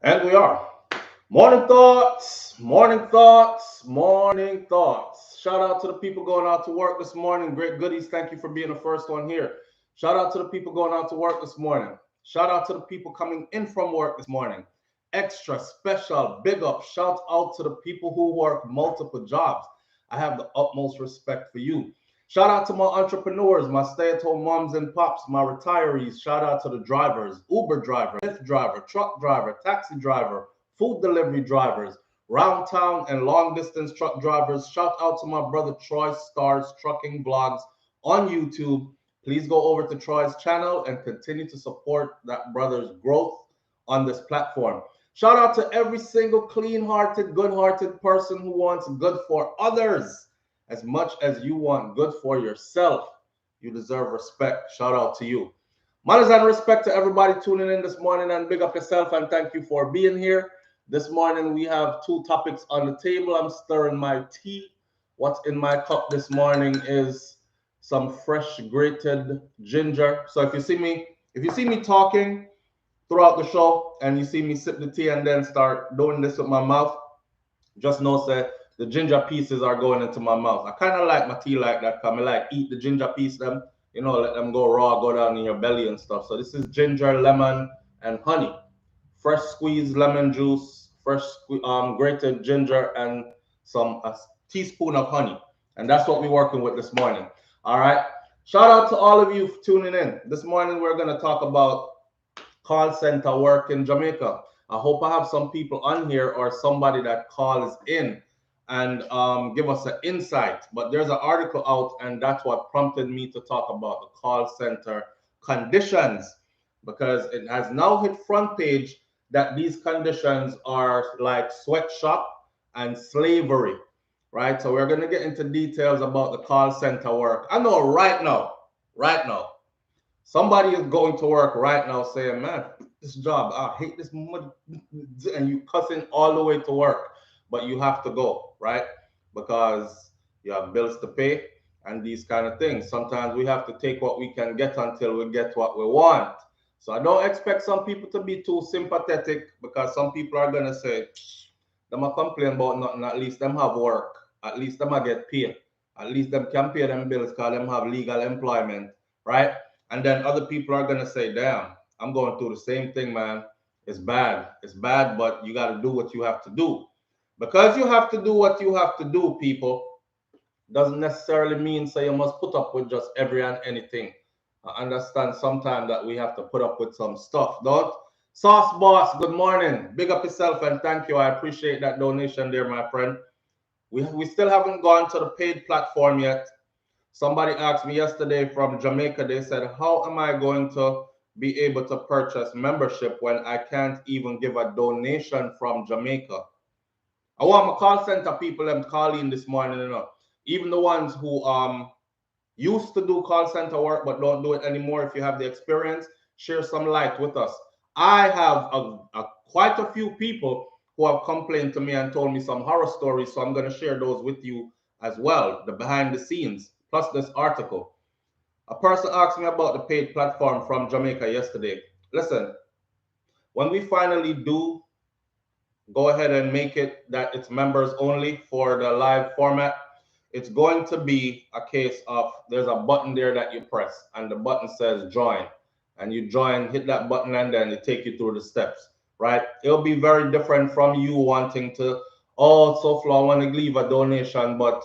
And we are. Morning thoughts, morning thoughts, morning thoughts. Shout out to the people going out to work this morning. Great goodies. Thank you for being the first one here. Shout out to the people going out to work this morning. Shout out to the people coming in from work this morning. Extra special big up. Shout out to the people who work multiple jobs. I have the utmost respect for you. Shout out to my entrepreneurs, my stay at home moms and pops, my retirees. Shout out to the drivers, Uber driver, Lyft driver, truck driver, taxi driver, food delivery drivers, round town and long distance truck drivers. Shout out to my brother Troy Stars Trucking Blogs on YouTube. Please go over to Troy's channel and continue to support that brother's growth on this platform. Shout out to every single clean hearted, good hearted person who wants good for others as much as you want good for yourself. You deserve respect. Shout out to you. Manners and respect to everybody tuning in this morning, and big up yourself and thank you for being here. This morning we have two topics on the table. I'm stirring my tea. What's in my cup this morning is some fresh grated ginger. So if you see me talking throughout the show and you see me sip the tea and then start doing this with my mouth, just know that the ginger pieces are going into my mouth. I kind of like my tea like that. Cause I like eat the ginger piece them, let them go raw, go down in your belly and stuff. So this is ginger, lemon, and honey. Fresh squeezed lemon juice, grated ginger, and a teaspoon of honey. And that's what we're working with this morning. All right. Shout out to all of you for tuning in. This morning we're going to talk about call center work in Jamaica. I hope I have some people on here or somebody that calls in and give us an insight. But there's an article out, and that's what prompted me to talk about the call center conditions, because it has now hit front page that these conditions are like sweatshop and slavery, right? So we're going to get into details about the call center work. I know right now, somebody is going to work right now saying, man, this job, I hate this mud, and you cussing all the way to work, but you have to go, right? Because you have bills to pay and these kind of things. Sometimes we have to take what we can get until we get what we want. So I don't expect some people to be too sympathetic, because some people are gonna say, them a complain about nothing, at least them have work, at least them a get paid, at least them can pay them bills because them have legal employment, right? And then other people are gonna say, damn, I'm going through the same thing, man. It's bad. It's bad, but you got to do what you have to do. Because you have to do what you have to do, people, doesn't necessarily mean so you must put up with just every and anything. I understand sometimes that we have to put up with some stuff, don't? Sauce Boss, good morning. Big up yourself and thank you. I appreciate that donation there, my friend. We still haven't gone to the paid platform yet. Somebody asked me yesterday from Jamaica, they said, how am I going to be able to purchase membership when I can't even give a donation from Jamaica? I want my call center people them calling this morning, even the ones who used to do call center work but don't do it anymore. If you have the experience, share some light with us. I have quite a few people who have complained to me and told me some horror stories, so I'm going to share those with you as well, the behind the scenes, plus this article. A person asked me about the paid platform from Jamaica yesterday. Listen, when we finally do go ahead and make it that it's members only for the live format, it's going to be a case of there's a button there that you press and the button says join, and you join, hit that button, and then it take you through the steps, right? It'll be very different from you wanting to, oh, SouFLo, I want to leave a donation, but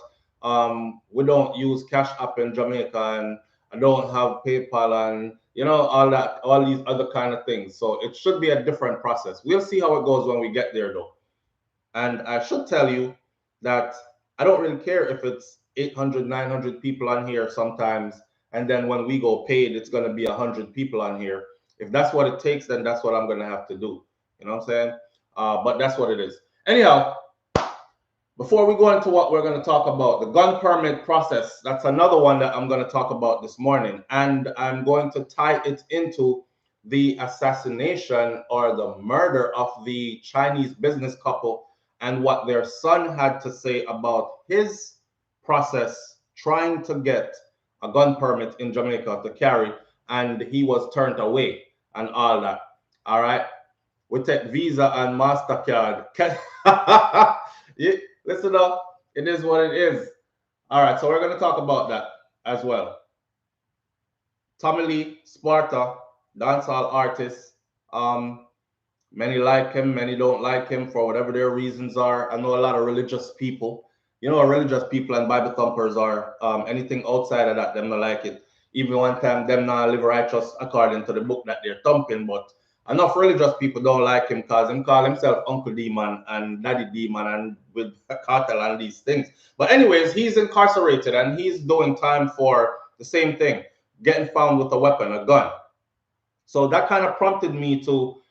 we don't use Cash App in Jamaica, and I don't have PayPal, and all that, all these other kind of things. So it should be a different process. We'll see how it goes when we get there, though. And I should tell you that I don't really care if it's 800, 900 people on here sometimes, and then when we go paid, it's going to be 100 people on here. If that's what it takes, then that's what I'm going to have to do. You know what I'm saying? But that's what it is. Anyhow, before we go into what we're going to talk about, the gun permit process, that's another one that I'm going to talk about this morning. And I'm going to tie it into the assassination or the murder of the Chinese business couple and what their son had to say about his process trying to get a gun permit in Jamaica to carry, and he was turned away and all that. All right. We take Visa and MasterCard. Yeah, listen up. It is what it is. All right, so we're going to talk about that as well. Tommy Lee, Sparta, dancehall artist. Many like him, many don't like him for whatever their reasons are. I know a lot of religious people. You know, religious people and Bible thumpers are. Anything outside of that, them not like it. Even one time, them not live righteous according to the book that they're thumping. But enough religious people don't like him because him call himself Uncle Demon and Daddy Demon and with cartel and these things. But anyways, he's incarcerated and he's doing time for the same thing, getting found with a weapon, a gun. So that kind of prompted me to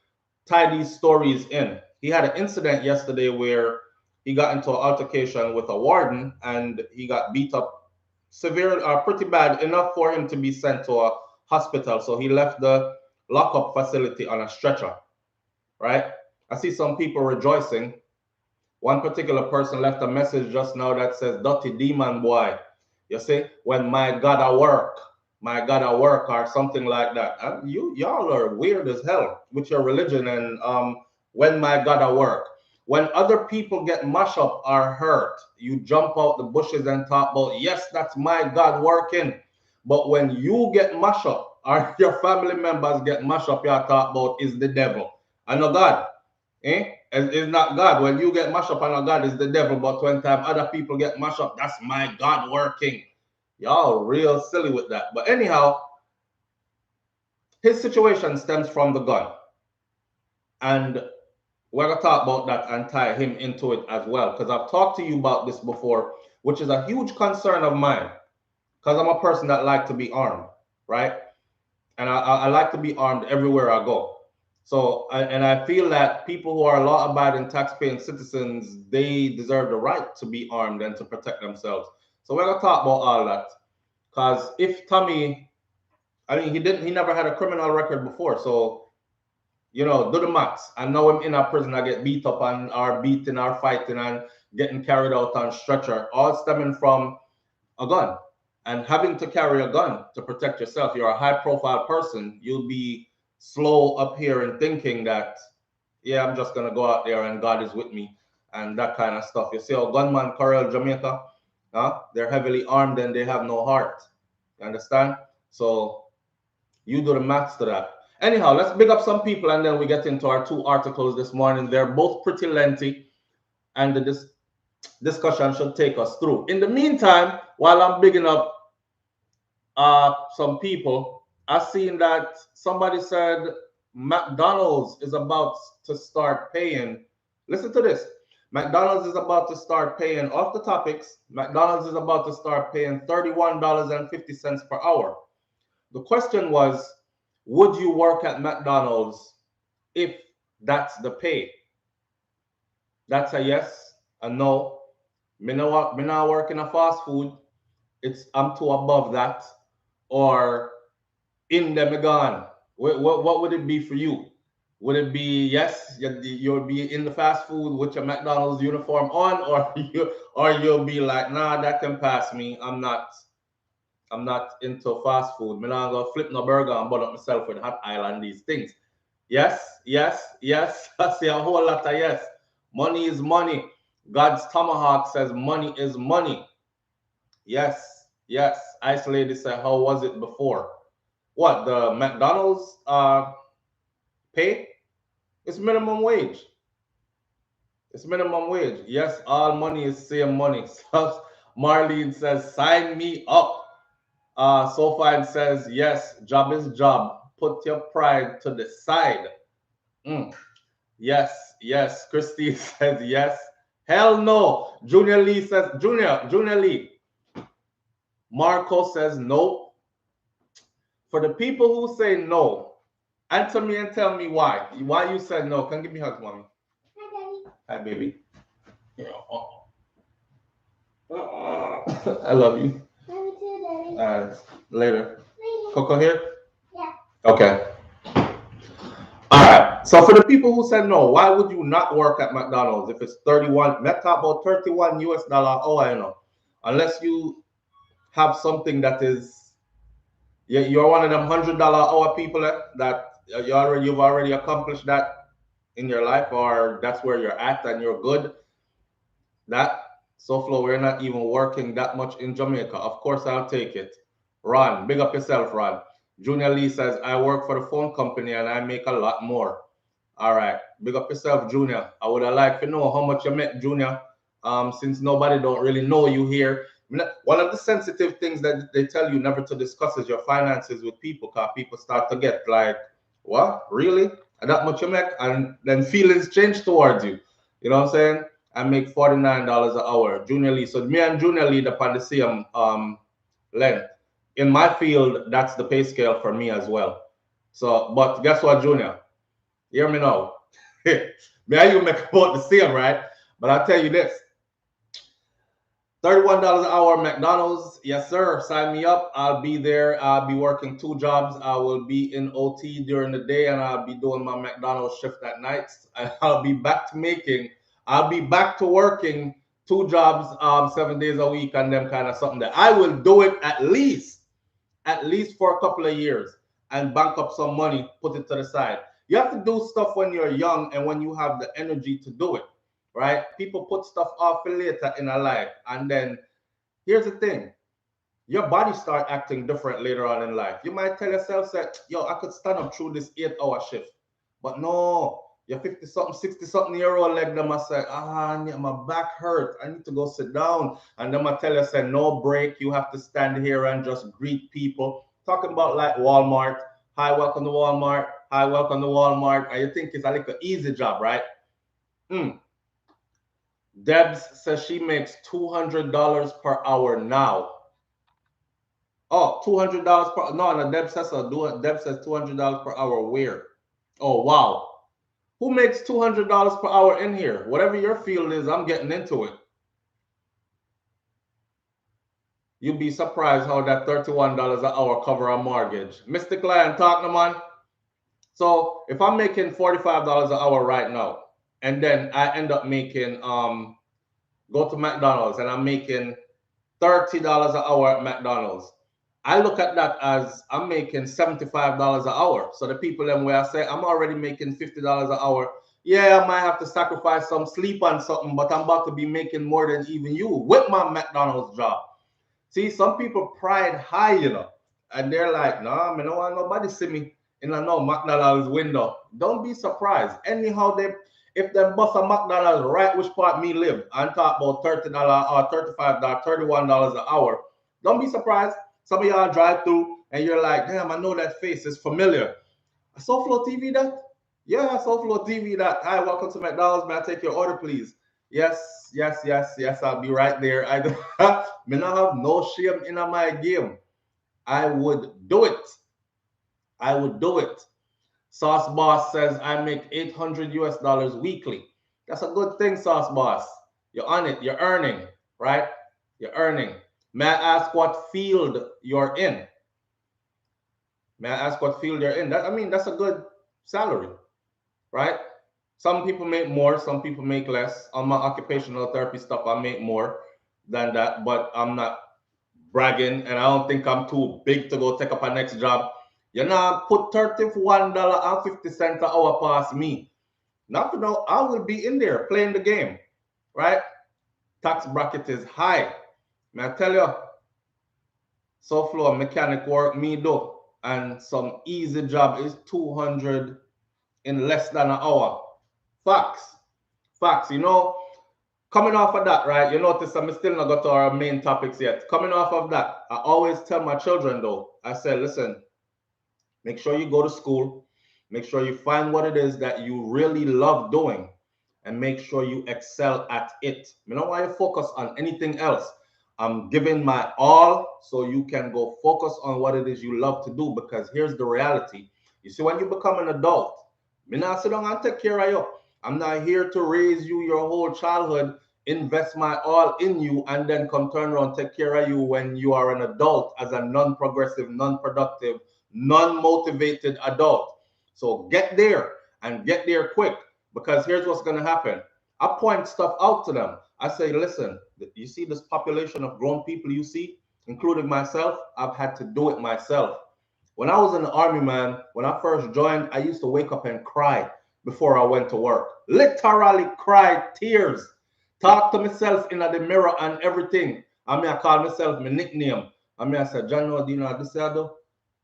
tie these stories in. He had an incident yesterday where he got into an altercation with a warden and he got beat up severely, pretty bad, enough for him to be sent to a hospital. So he left the lockup facility on a stretcher, right? I see some people rejoicing. One particular person left a message just now that says, "Dirty demon boy." You see, when my God at work, or something like that. And y'all are weird as hell with your religion and when my God at work. When other people get mashed up or hurt, you jump out the bushes and talk about, yes, that's my God working. But when you get mashed up or your family members get mashed up, you talk about is the devil. I know God. It's not God. When you get mashed up, I know God is the devil. But when time other people get mashed up, that's my God working. Y'all real silly with that. But anyhow, his situation stems from the gun. And we're going to talk about that and tie him into it as well. Because I've talked to you about this before, which is a huge concern of mine. Because I'm a person that like to be armed, right? And I like to be armed everywhere I go. So, and I feel that people who are law-abiding, tax-paying citizens, they deserve the right to be armed and to protect themselves. So we're going to talk about all that. Because if Tommy, I mean, he never had a criminal record before. So, you know, do the maths. I know him in a prison, I get beat up and are beating or fighting and getting carried out on stretcher, all stemming from a gun. And having to carry a gun to protect yourself, you're a high profile person, you'll be slow up here and thinking that, yeah, I'm just going to go out there and God is with me and that kind of stuff. You see how gunman Corral, Jamaica, they're heavily armed and they have no heart. You understand? So you do the maths to that. Anyhow, let's big up some people and then we get into our two articles this morning. They're both pretty lengthy and the discussion should take us through. In the meantime, while I'm bigging up some people, I've seen that somebody said McDonald's is about to start paying. Listen to this. McDonald's is about to start paying, off the topics, McDonald's is about to start paying $31.50 per hour. The question was, would you work at McDonald's if that's the pay? That's a yes, a no. Me not work in a fast food. I'm too above that. Or in them gone. What would it be for you? Would it be yes, you'll be in the fast food with your McDonald's uniform on, or you'll be like, nah, that can pass me. I'm not into fast food. Me not gonna flip no burger and burn up myself with hot oil and these things. Yes, yes, yes. I see a whole lot of yes. Money is money. God's tomahawk says money is money. Yes, yes. Ice Lady said, how was it before? What, the McDonald's pay? It's minimum wage. It's minimum wage. Yes, all money is same money. So Marlene says, sign me up. Sophie says, yes, job is job. Put your pride to the side. Yes, yes. Christine says, yes. Hell no. Junior Lee says, Junior Lee. Marco says, no. For the people who say no, answer me and tell me why. Why you said no. Can you give me hugs, mommy? Hi, Daddy. Hi, baby. I love you. Love you too, Daddy. Later. Coco here? Yeah. Okay. All right. So for the people who said no, why would you not work at McDonald's if it's 31? Let's talk about 31 US dollar hour, you know. Unless you have something that is, you're one of them $100 hour people that you've already accomplished that. in your life, or that's where you're at and you're good, that SouFlo, we're not even working that much in Jamaica. Of course, I'll take it. Ron, big up yourself, Ron. Junior Lee says, I work for the phone company and I make a lot more. All right, big up yourself, Junior. I would have liked to know how much you make, Junior, since nobody don't really know you here. One of the sensitive things that they tell you never to discuss is your finances with people, because people start to get like, what, really? And that much you make? And then feelings change towards you. You know what I'm saying? I make $49 an hour. Junior Lee. So me and Junior Lee upon the same length. In my field, that's the pay scale for me as well. So, but guess what, Junior? Hear me now. Me and you make about the same, right? But I'll tell you this. $31 an hour McDonald's. Yes, sir. Sign me up. I'll be there. I'll be working 2 jobs. I will be in OT during the day and I'll be doing my McDonald's shift at night. I'll be back to working 2 jobs 7 days a week and them kind of something that I will do it at least for a couple of years and bank up some money, put it to the side. You have to do stuff when you're young and when you have the energy to do it. Right? People put stuff off for later in a life. And then here's the thing. Your body start acting different later on in life. You might tell yourself that, yo, I could stand up through this 8-hour shift. But no, your 50-something, 60-something-year-old leg, them must say, my back hurt. I need to go sit down. And then I tell you, say, no break. You have to stand here and just greet people. Talking about like Walmart. Hi, welcome to Walmart. Hi, welcome to Walmart. And you think it's a little easy job, right? Debs says she makes $200 per hour now. Oh, $200 per no, Debs says $200 per hour where? Oh, wow. Who makes $200 per hour in here? Whatever your field is, I'm getting into it. You'd be surprised how that $31 an hour cover a mortgage. Mystic Lion, talk no man. So if I'm making $45 an hour right now, and then I end up making go to McDonald's and I'm making $30 an hour at McDonald's. I look at that as I'm making $75 an hour. So the people them where I say I'm already making $50 an hour. Yeah, I might have to sacrifice some sleep on something, but I'm about to be making more than even you with my McDonald's job. See, some people pride high, you know, and they're like, nah, I don't want nobody see me in a no McDonald's window. Don't be surprised. Anyhow, if them bust a McDonald's right which part me live and talk about $30 or $35, $31 an hour, don't be surprised. Some of y'all drive through and you're like, damn, I know that face is familiar. SouFLoTV that? Yeah, SouFLoTV that. Hi, welcome to McDonald's. May I take your order, please? Yes, I'll be right there. I may not have no shame in my game. I would do it. Sauce Boss says I make $800 weekly. That's a good thing, Sauce Boss. You're on it. You're earning, right? You're earning. May I ask what field you're in? That's a good salary, right? Some people make more, some people make less. On my occupational therapy stuff, I make more than that, but I'm not bragging, and I don't think I'm too big to go take up a next job. You know, put $31.50 an hour past me. Not to know, I will be in there playing the game, right? Tax bracket is high. May I tell you, SouFlo mechanic work me do, and some easy job is 200 in less than an hour. Facts. You know, coming off of that, right? You notice I'm still not got to our main topics yet. Coming off of that, I always tell my children though, I say, listen, make sure you go to school, make sure you find what it is that you really love doing, and make sure you excel at it. You know why you focus on anything else? I'm giving my all so you can go focus on what it is you love to do, because here's the reality. You see, when you become an adult, me not sit down and take care of you. I'm not here to raise you your whole childhood, invest my all in you, and then come turn around, take care of you when you are an adult as a non-progressive, non-productive, non-motivated adult. So get there and get there quick, because here's what's going to happen. I point stuff out to them. I say, listen, you see this population of grown people you see, including myself, I've had to do it myself. When I was in the army, man, when I first joined, I used to wake up and cry. before I went to work. Literally cried tears. Talk to myself in the mirror and everything. I call myself my nickname. I said, John, no, do you know this I do?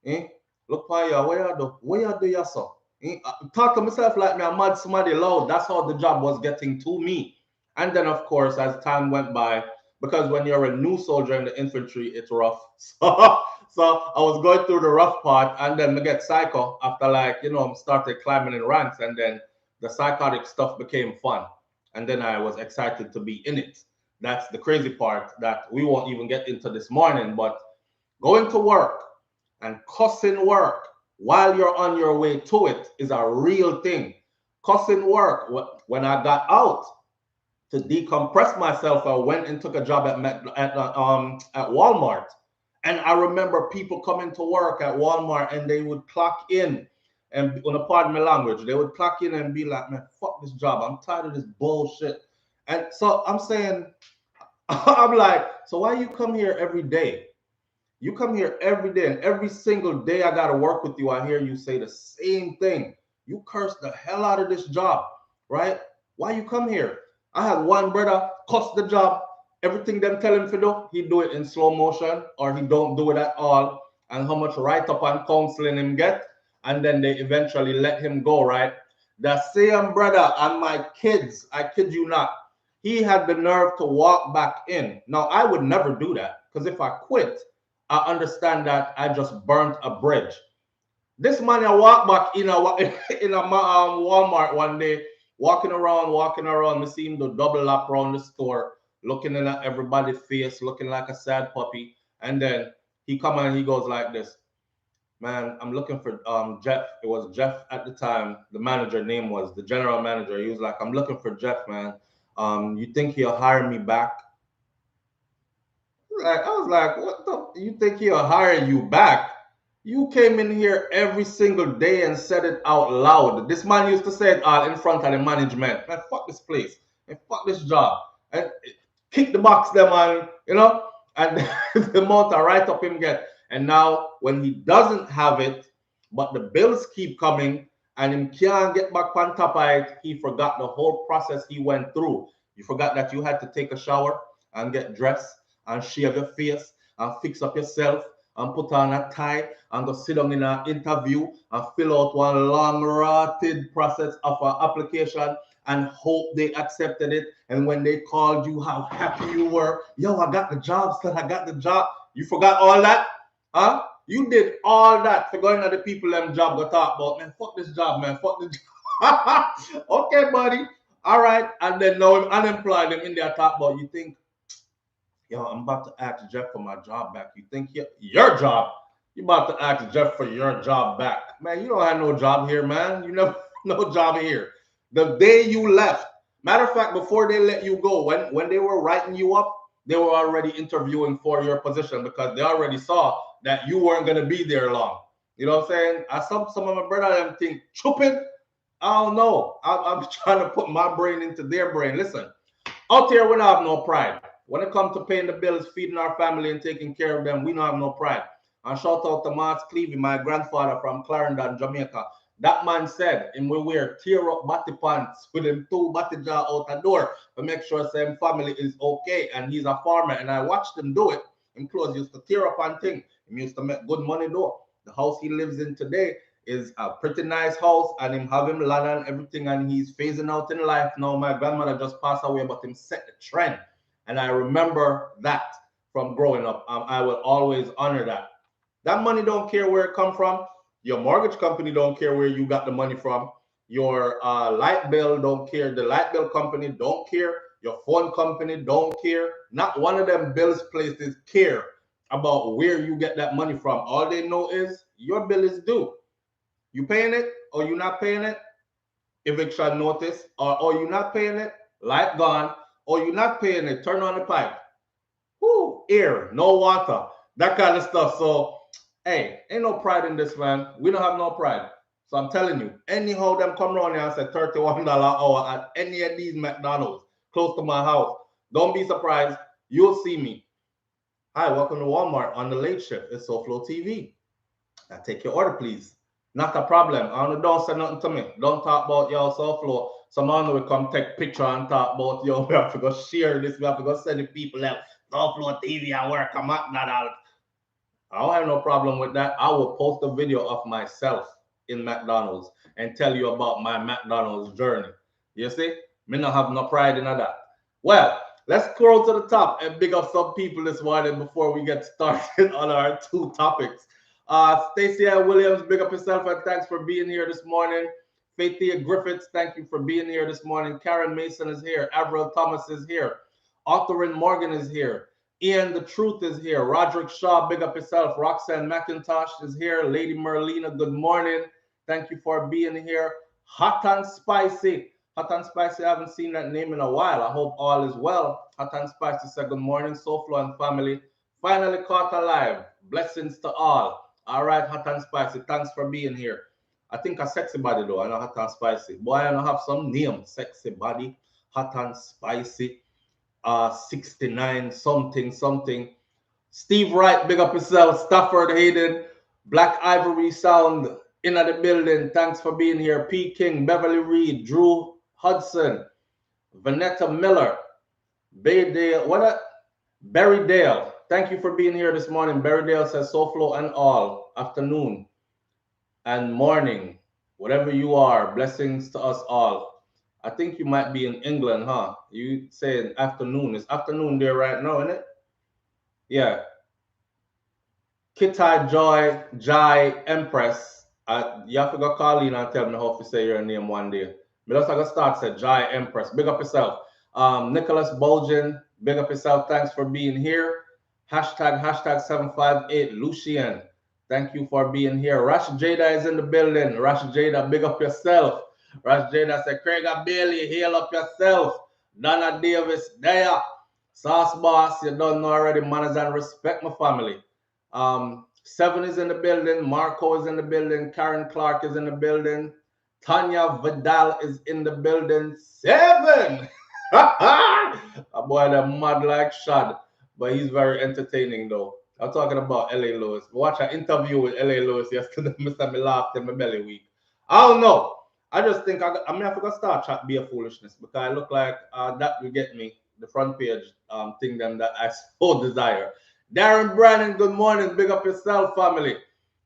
Eh? Look for you, where you do? Where you do yourself? Eh? Talk to myself like me, I'm mad somebody loud. That's how the job was getting to me. And then, of course, as time went by, because when you're a new soldier in the infantry, it's rough. So I was going through the rough part, and then I get psycho after, like, started climbing in ranks, and then the psychotic stuff became fun. And then I was excited to be in it. That's the crazy part that we won't even get into this morning. But going to work and cussing work while you're on your way to it is a real thing. Cussing work. When I got out to decompress myself, I went and took a job at Walmart. And I remember people coming to work at Walmart and they would clock in, and on a pardon my language, they would clock in and be like, man, fuck this job. I'm tired of this bullshit. And so I'm saying, I'm like, so why you come here every day? You come here every day, and every single day I got to work with you, I hear you say the same thing. You curse the hell out of this job, right? Why you come here? I had one brother cuss the job. Everything them tell him to do, he do it in slow motion, or he don't do it at all. And how much write-up and counseling him get, and then they eventually let him go, right? The same brother and my kids, I kid you not, he had the nerve to walk back in. Now, I would never do that, because if I quit, I understand that I just burnt a bridge. This man, I walk back in a Walmart one day, walking around. I see him do double lap around the store, looking at everybody's face, looking like a sad puppy. And then he come and he goes like this, man, I'm looking for Jeff. It was Jeff at the time. The manager name was the general manager. He was like, I'm looking for Jeff, man. You think he'll hire me back? Like, I was like, what the? You think he'll hire you back? You came in here every single day and said it out loud. This man used to say it all in front of the management. Man, fuck this place. And fuck this job. And kick the box them on, and the amount of write up him get. And now when he doesn't have it, but the bills keep coming and him can't get back on top of it, he forgot the whole process he went through. You forgot that you had to take a shower and get dressed and shave your face and fix up yourself and put on a tie and go sit down in an interview and fill out one long rotted process of an application and hope they accepted it. And when they called you, how happy you were. Yo, I got the job, son. I got the job. You forgot all that? Huh? You did all that for going to the people them job go talk about, man, fuck this job, man. Fuck this job. Okay, buddy. All right. And then now I'm unemployed, them in there talk about, you think, yo, I'm about to ask Jeff for my job back. You think your job? You about to ask Jeff for your job back. Man, you don't have no job here, man. You never no job here. The day you left, matter of fact, before they let you go, when they were writing you up, they were already interviewing for your position because they already saw that you weren't going to be there long. You know what I'm saying? Some of my brother them think, chooping? I don't know. I'm trying to put my brain into their brain. Listen, out here, we don't have no pride. When it comes to paying the bills, feeding our family, and taking care of them, we don't have no pride. And shout out to Mars Clevey, my grandfather from Clarendon, Jamaica. That man said him will wear tear up batty pants with him 2 batty jaw out the door to make sure same family is okay. And he's a farmer, and I watched him do it. Him clothes used to tear up and thing. He used to make good money though. The house he lives in today is a pretty nice house, and him have him land and everything, and he's phasing out in life now. My grandmother just passed away, but him set the trend. And I remember that from growing up. I will always honor that. That money don't care where it come from. Your mortgage company don't care where you got the money from. Your light bill don't care. The light bill company don't care. Your phone company don't care. Not one of them bills places care about where you get that money from. All they know is your bill is due. You paying it or you not paying it? Eviction notice. Or you not paying it? Light gone. Or you not paying it? Turn on the pipe. Whoo, air, no water. That kind of stuff. So, hey, ain't no pride in this, man. We don't have no pride. So I'm telling you, anyhow them come around here and say $31 an hour at any of these McDonald's close to my house, don't be surprised. You'll see me. Hi, welcome to Walmart on the late shift. It's SouFLoTV. Now take your order, please. Not a problem. And don't say nothing to me. Don't talk about your SouFlo. Some man will come take picture and talk about yo. We have to go share this. We have to go send the people out. SouFLoTV at work. I'm at that out. I don't have no problem with that. I will post a video of myself in McDonald's and tell you about my McDonald's journey. You see? Me not have no pride in that. Well, let's scroll to the top and big up some people this morning before we get started on our two topics. Stacey Williams, big up yourself and thanks for being here this morning. Faithia Griffiths, thank you for being here this morning. Karen Mason is here. Avril Thomas is here. Authorin Morgan is here. Ian the Truth is here. Roderick Shaw, big up yourself. Roxanne McIntosh is here. Lady Merlina, good morning. Thank you for being here. Hot and Spicy. Hot and Spicy, I haven't seen that name in a while. I hope all is well. Hot and Spicy said good morning. SouFlo and family. Finally caught alive. Blessings to all. All right, Hot and Spicy, thanks for being here. I think a sexy body though. I know Hot and Spicy. Boy, I don't have some name. Sexy body. Hot and Spicy. 69 something. Steve Wright, big up yourself. Stafford Hayden, Black Ivory Sound in the building. Thanks for being here. P. King, Beverly Reed, Drew Hudson, Vanetta Miller, Baydale, Berrydale. Thank you for being here this morning. Berrydale says SouFlo and all. Afternoon and morning, whatever you are, blessings to us all. I think you might be in England, huh? You saying afternoon. It's afternoon there right now, isn't it? Yeah. Kitai Joy, Jai, Empress. You have to go call in and tell me how to say your name one day. But let's go start say Jai Empress. Big up yourself. Nicholas Bolgen, big up yourself. Thanks for being here. Hashtag 758 Lucien. Thank you for being here. Rash Jada is in the building. Rash Jada, big up yourself. Rash Jada said, Craig Bailey, heal up yourself. Donna Davis, there. Sauce Boss, you don't know already. Manners and respect my family. Seven is in the building. Marco is in the building. Karen Clark is in the building. Tanya Vidal is in the building. Seven. A boy that mad like Shad, but he's very entertaining though. I'm talking about LA Lewis. Watch an interview with LA Lewis yesterday. Mr. Me laughed in my belly week. I don't know. I just think I forgot to start chat be a foolishness because I look like that will get me the front page thing them that I so desire. Darren Brannon, good morning. Big up yourself, family.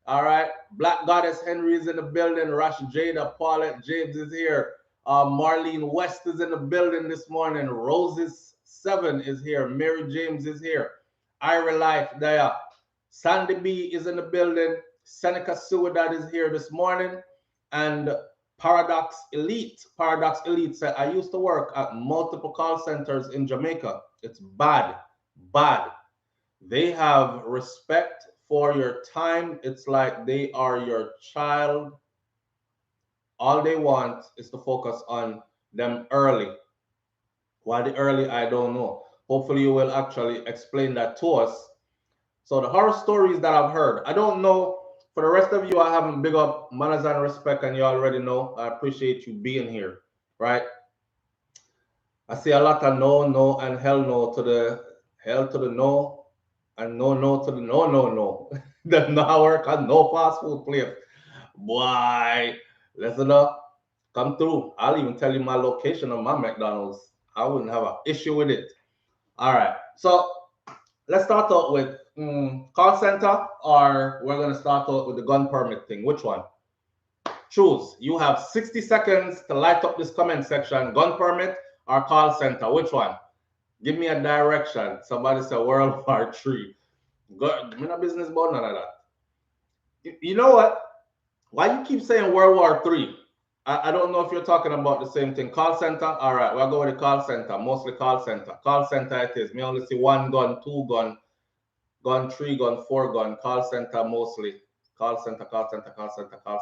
All right. Black Goddess Henry is in the building. Rash Jada, Paulette James is here. Marlene West is in the building this morning. Roses 7 is here. Mary James is here. Ira Life there. Sandy B is in the building. Seneca Suwadad is here this morning. And Paradox Elite said, I used to work at multiple call centers in Jamaica. It's bad. They have respect for your time. It's like they are your child. All they want is to focus on them early. Why the early, I don't know. Hopefully you will actually explain that to us. So the horror stories that I've heard, I don't know. For the rest of you, I haven't big up manners and respect, and you already know. I appreciate you being here, right? I see a lot of no, and hell no to the no, and no to the no. The no work and no fast food place. Boy, listen up. Come through. I'll even tell you my location of my McDonald's. I wouldn't have an issue with it. All right. So let's start out with call center, or we're going to start out with the gun permit thing. Which one? Choose. You have 60 seconds to light up this comment section. Gun permit or call center? Which one? Give me a direction. Somebody said World War III. I'm not business about none of that. You know what? Why you keep saying World War III? I don't know if you're talking about the same thing. Call center? All right, we'll go with the call center. Mostly call center. Call center it is. Me only see 1 gun, 2 gun, 3 gun, 4 gun. Call center mostly. Call center. Gun, call center, call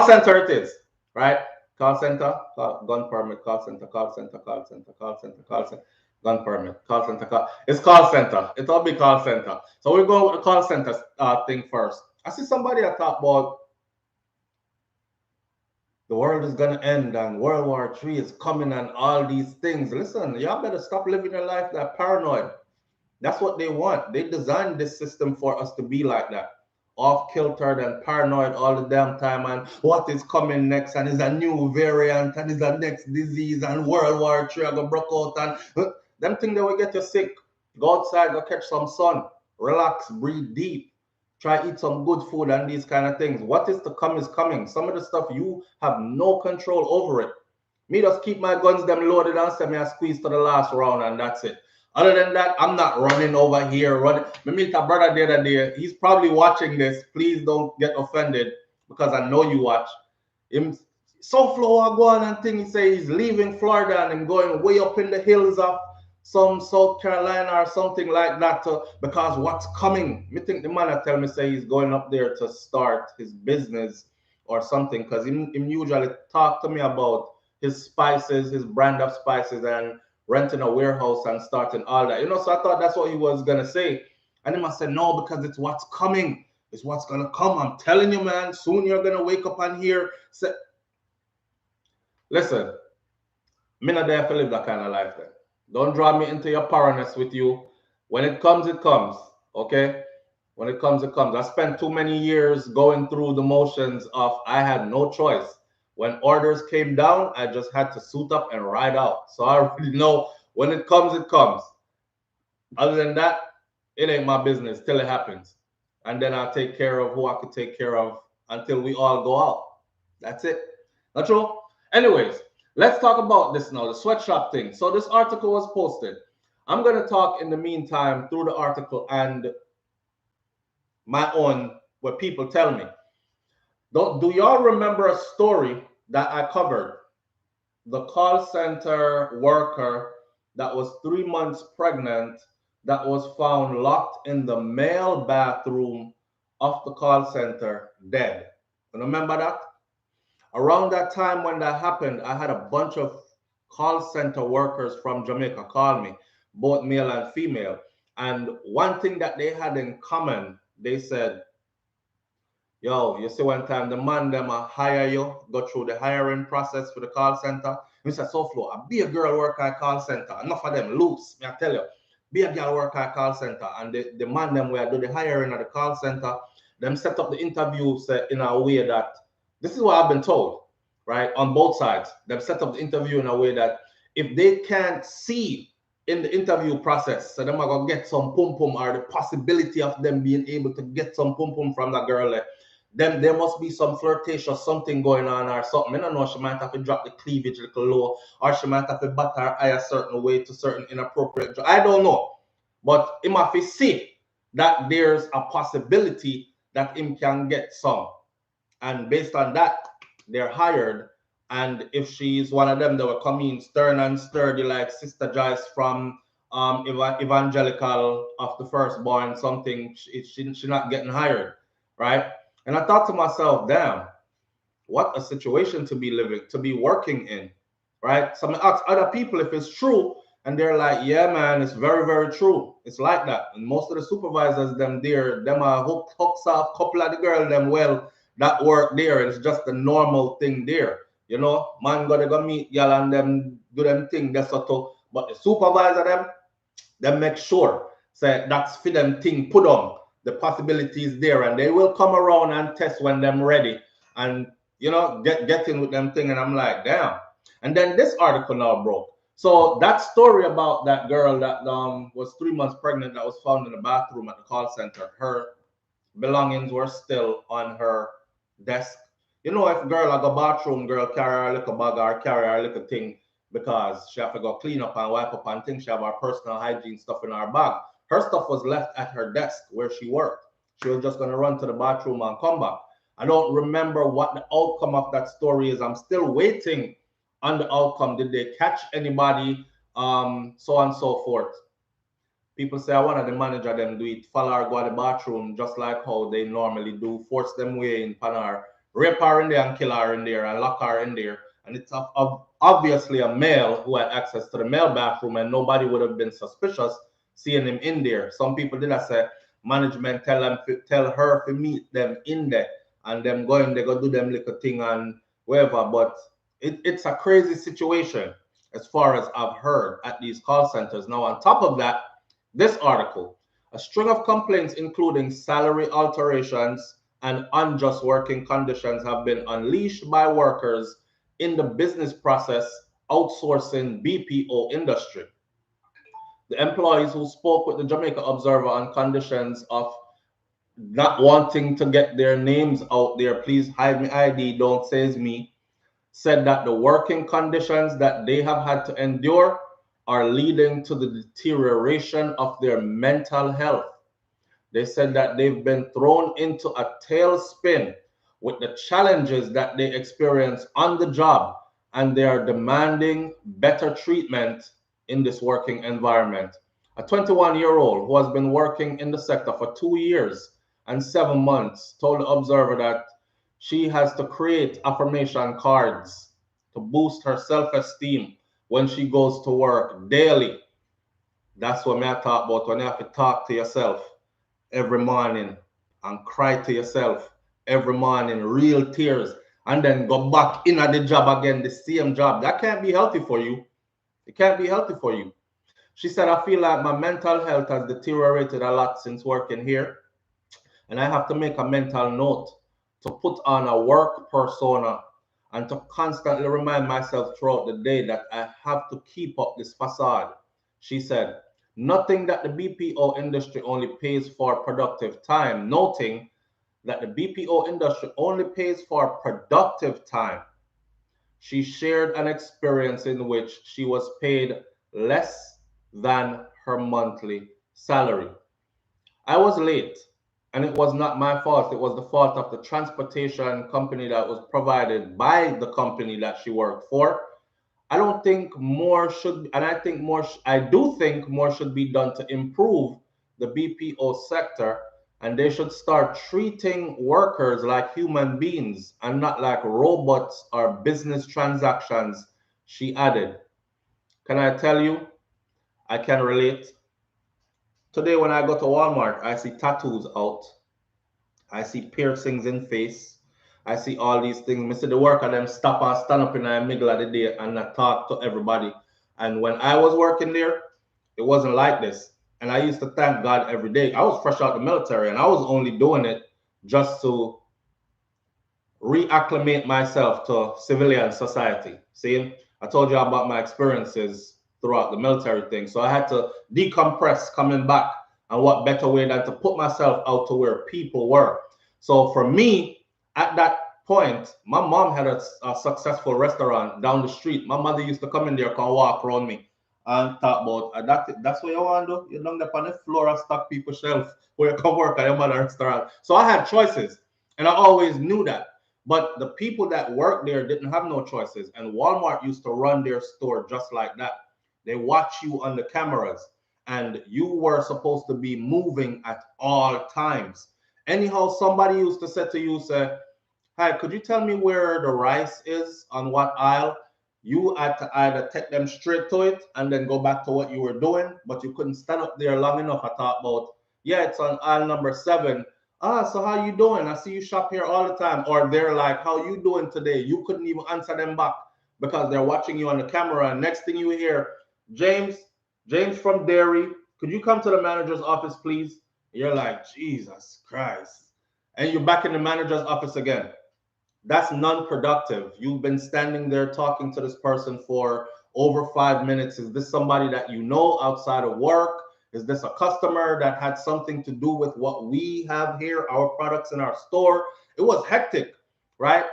center it is. Right? Call center, gun permit, call center, gun permit, call center, it's call center. It'll be call center. So we go with the call center thing first. I see somebody that talk about the world is going to end and World War III is coming and all these things. Listen, y'all better stop living your life that paranoid. That's what they want. They designed this system for us to be like that. off-kiltered and paranoid all the damn time, and what is coming next, and is a new variant, and is a next disease, and World War III go broke out, and them things that will get you sick. Go outside, go catch some sun, relax, breathe deep, try eat some good food and these kind of things. What is to come is coming. Some of the stuff you have no control over it. Me just keep my guns them loaded and say me I squeeze to the last round and that's it. Other than that, I'm not running over here. Me meet a brother the other day. He's probably watching this. Please don't get offended because I know you watch. Him SouFLo go on and thing. He say he's leaving Florida and going way up in the hills of some South Carolina or something like that because what's coming. Me think the man tell me say he's going up there to start his business or something because him usually talk to me about his spices, his brand of spices, and renting a warehouse and starting all that. You know, so I thought that's what he was gonna say. And then I said, no, because it's what's coming. It's what's gonna come. I'm telling you, man, soon you're gonna wake up and hear. Say, listen, me not there to live that kind of life then. Don't draw me into your paranoia with you. When it comes, it comes. Okay? When it comes, it comes. I spent too many years going through the motions of I had no choice. When orders came down, I just had to suit up and ride out. So I already know when it comes, it comes. Other than that, it ain't my business till it happens. And then I'll take care of who I could take care of until we all go out. That's it. Not true? Anyways, let's talk about this now, the sweatshop thing. So this article was posted. I'm going to talk in the meantime through the article and my own, what people tell me. Do y'all remember a story that I covered? The call center worker that was 3 months pregnant that was found locked in the male bathroom of the call center dead. You remember that? Around that time when that happened, I had a bunch of call center workers from Jamaica call me, both male and female. And one thing that they had in common, they said, yo, you see one time the man them hire you, go through the hiring process for the call center. We said, SouFLo, I be a girl work at call center. Enough of them loose, me I tell you. Be a girl work at call center. And the man them where do the hiring at the call center, them set up the interviews in a way that, this is what I've been told, right? On both sides. They've set up the interview in a way that if they can't see in the interview process, so them are going to get some pum-pum or the possibility of them being able to get some pum-pum from that girl, then there must be some flirtatious something going on or something. I don't know, she might have to drop the cleavage a little low or she might have to butt her eye a certain way to certain inappropriate. I don't know. But him have to see that there's a possibility that him can get some. And based on that, they're hired. And if she's one of them that will come in stern and sturdy like Sister Joyce from Evangelical of the Firstborn, something, she's not getting hired, right? And I thought to myself, damn, what a situation to be living, to be working in, right? So I ask other people if it's true, and they're like, yeah, man, it's very, very true. It's like that. And most of the supervisors, them are hooks off, couple of the girl, them well, that work there. It's just the normal thing there. You know, man gotta go meet y'all and them do them thing, that's what to, but the supervisor, them make sure, say that's for them thing put on. The possibilities there, and they will come around and test when them ready, and you know, get in with them thing. And I'm like, damn. And then this article now broke. So that story about that girl that was 3 months pregnant that was found in the bathroom at the call center, her belongings were still on her desk. You know, if girl at the bathroom, girl carry her little bag or carry her little thing because she have to go clean up and wipe up and things, she have her personal hygiene stuff in her bag. Her stuff was left at her desk where she worked. She was just going to run to the bathroom and come back. I don't remember what the outcome of that story is. I'm still waiting on the outcome. Did they catch anybody? So on and so forth. People say, I wanted the manager them do it, follow her go to the bathroom just like how they normally do, force them way in Panar, rape her in there and kill her in there and lock her in there. And it's obviously a male who had access to the male bathroom and nobody would have been suspicious seeing him in there. Some people did say management tell her to meet them in there and them going, they go do them little thing and whatever. But it's a crazy situation as far as I've heard at these call centers. Now, on top of that, this article, A string of complaints, including salary alterations and unjust working conditions, have been unleashed by workers in the business process outsourcing BPO industry. The employees who spoke with the Jamaica Observer on conditions of not wanting to get their names out there, please hide me ID, don't say it's me, said that the working conditions that they have had to endure are leading to the deterioration of their mental health. They said that they've been thrown into a tailspin with the challenges that they experience on the job, and they are demanding better treatment in this working environment. A 21-year-old who has been working in the sector for 2 years and 7 months told the Observer that she has to create affirmation cards to boost her self-esteem when she goes to work daily. That's what I talk about, when you have to talk to yourself every morning and cry to yourself every morning, real tears, and then go back in at the job again, the same job. That can't be healthy for you. It can't be healthy for you. She said, I feel like my mental health has deteriorated a lot since working here, and I have to make a mental note to put on a work persona and to constantly remind myself throughout the day that I have to keep up this facade. She said, noting that the BPO industry only pays for productive time, noting that the BPO industry only pays for productive time. She shared an experience in which she was paid less than her monthly salary. I was late, and it was not my fault. It was the fault of the transportation company that was provided by the company that she worked for. I don't think more should, and I think more, I do think more should be done to improve the BPO sector, and they should start treating workers like human beings and not like robots or business transactions, she added. Can I tell you, I can relate. Today, when I go to Walmart, I see tattoos out. I see piercings in face. I see all these things. I see the work of them stop and stand up in the middle of the day and I talk to everybody. And when I was working there, it wasn't like this. And I used to thank God every day. I was fresh out of the military and I was only doing it just to reacclimate myself to civilian society. See, I told you about my experiences throughout the military thing. So I had to decompress coming back. And what better way than to put myself out to where people were. So for me, at that point, my mom had a successful restaurant down the street. My mother used to come in there, come walk around me and talk about that's what you want to do. You don't get on the floor and stock people's shelf where you come work at your mother's restaurant. So I had choices, and I always knew that. But the people that worked there didn't have no choices. And Walmart used to run their store just like that. They watch you on the cameras, and you were supposed to be moving at all times. Anyhow, somebody used to say to you, say, hi, could you tell me where the rice is, on what aisle? You had to either take them straight to it and then go back to what you were doing, but you couldn't stand up there long enough. I thought about, yeah, it's on aisle number 7. So how you doing? I see you shop here all the time. Or they're like, how you doing today? You couldn't even answer them back because they're watching you on the camera. And next thing you hear, James from Dairy, could you come to the manager's office, please? You're like, Jesus Christ. And you're back in the manager's office again. That's non-productive. You've been standing there talking to this person for over 5 minutes. Is this somebody that you know outside of work? Is this a customer that had something to do with what we have here, our products in our store? It was hectic, right?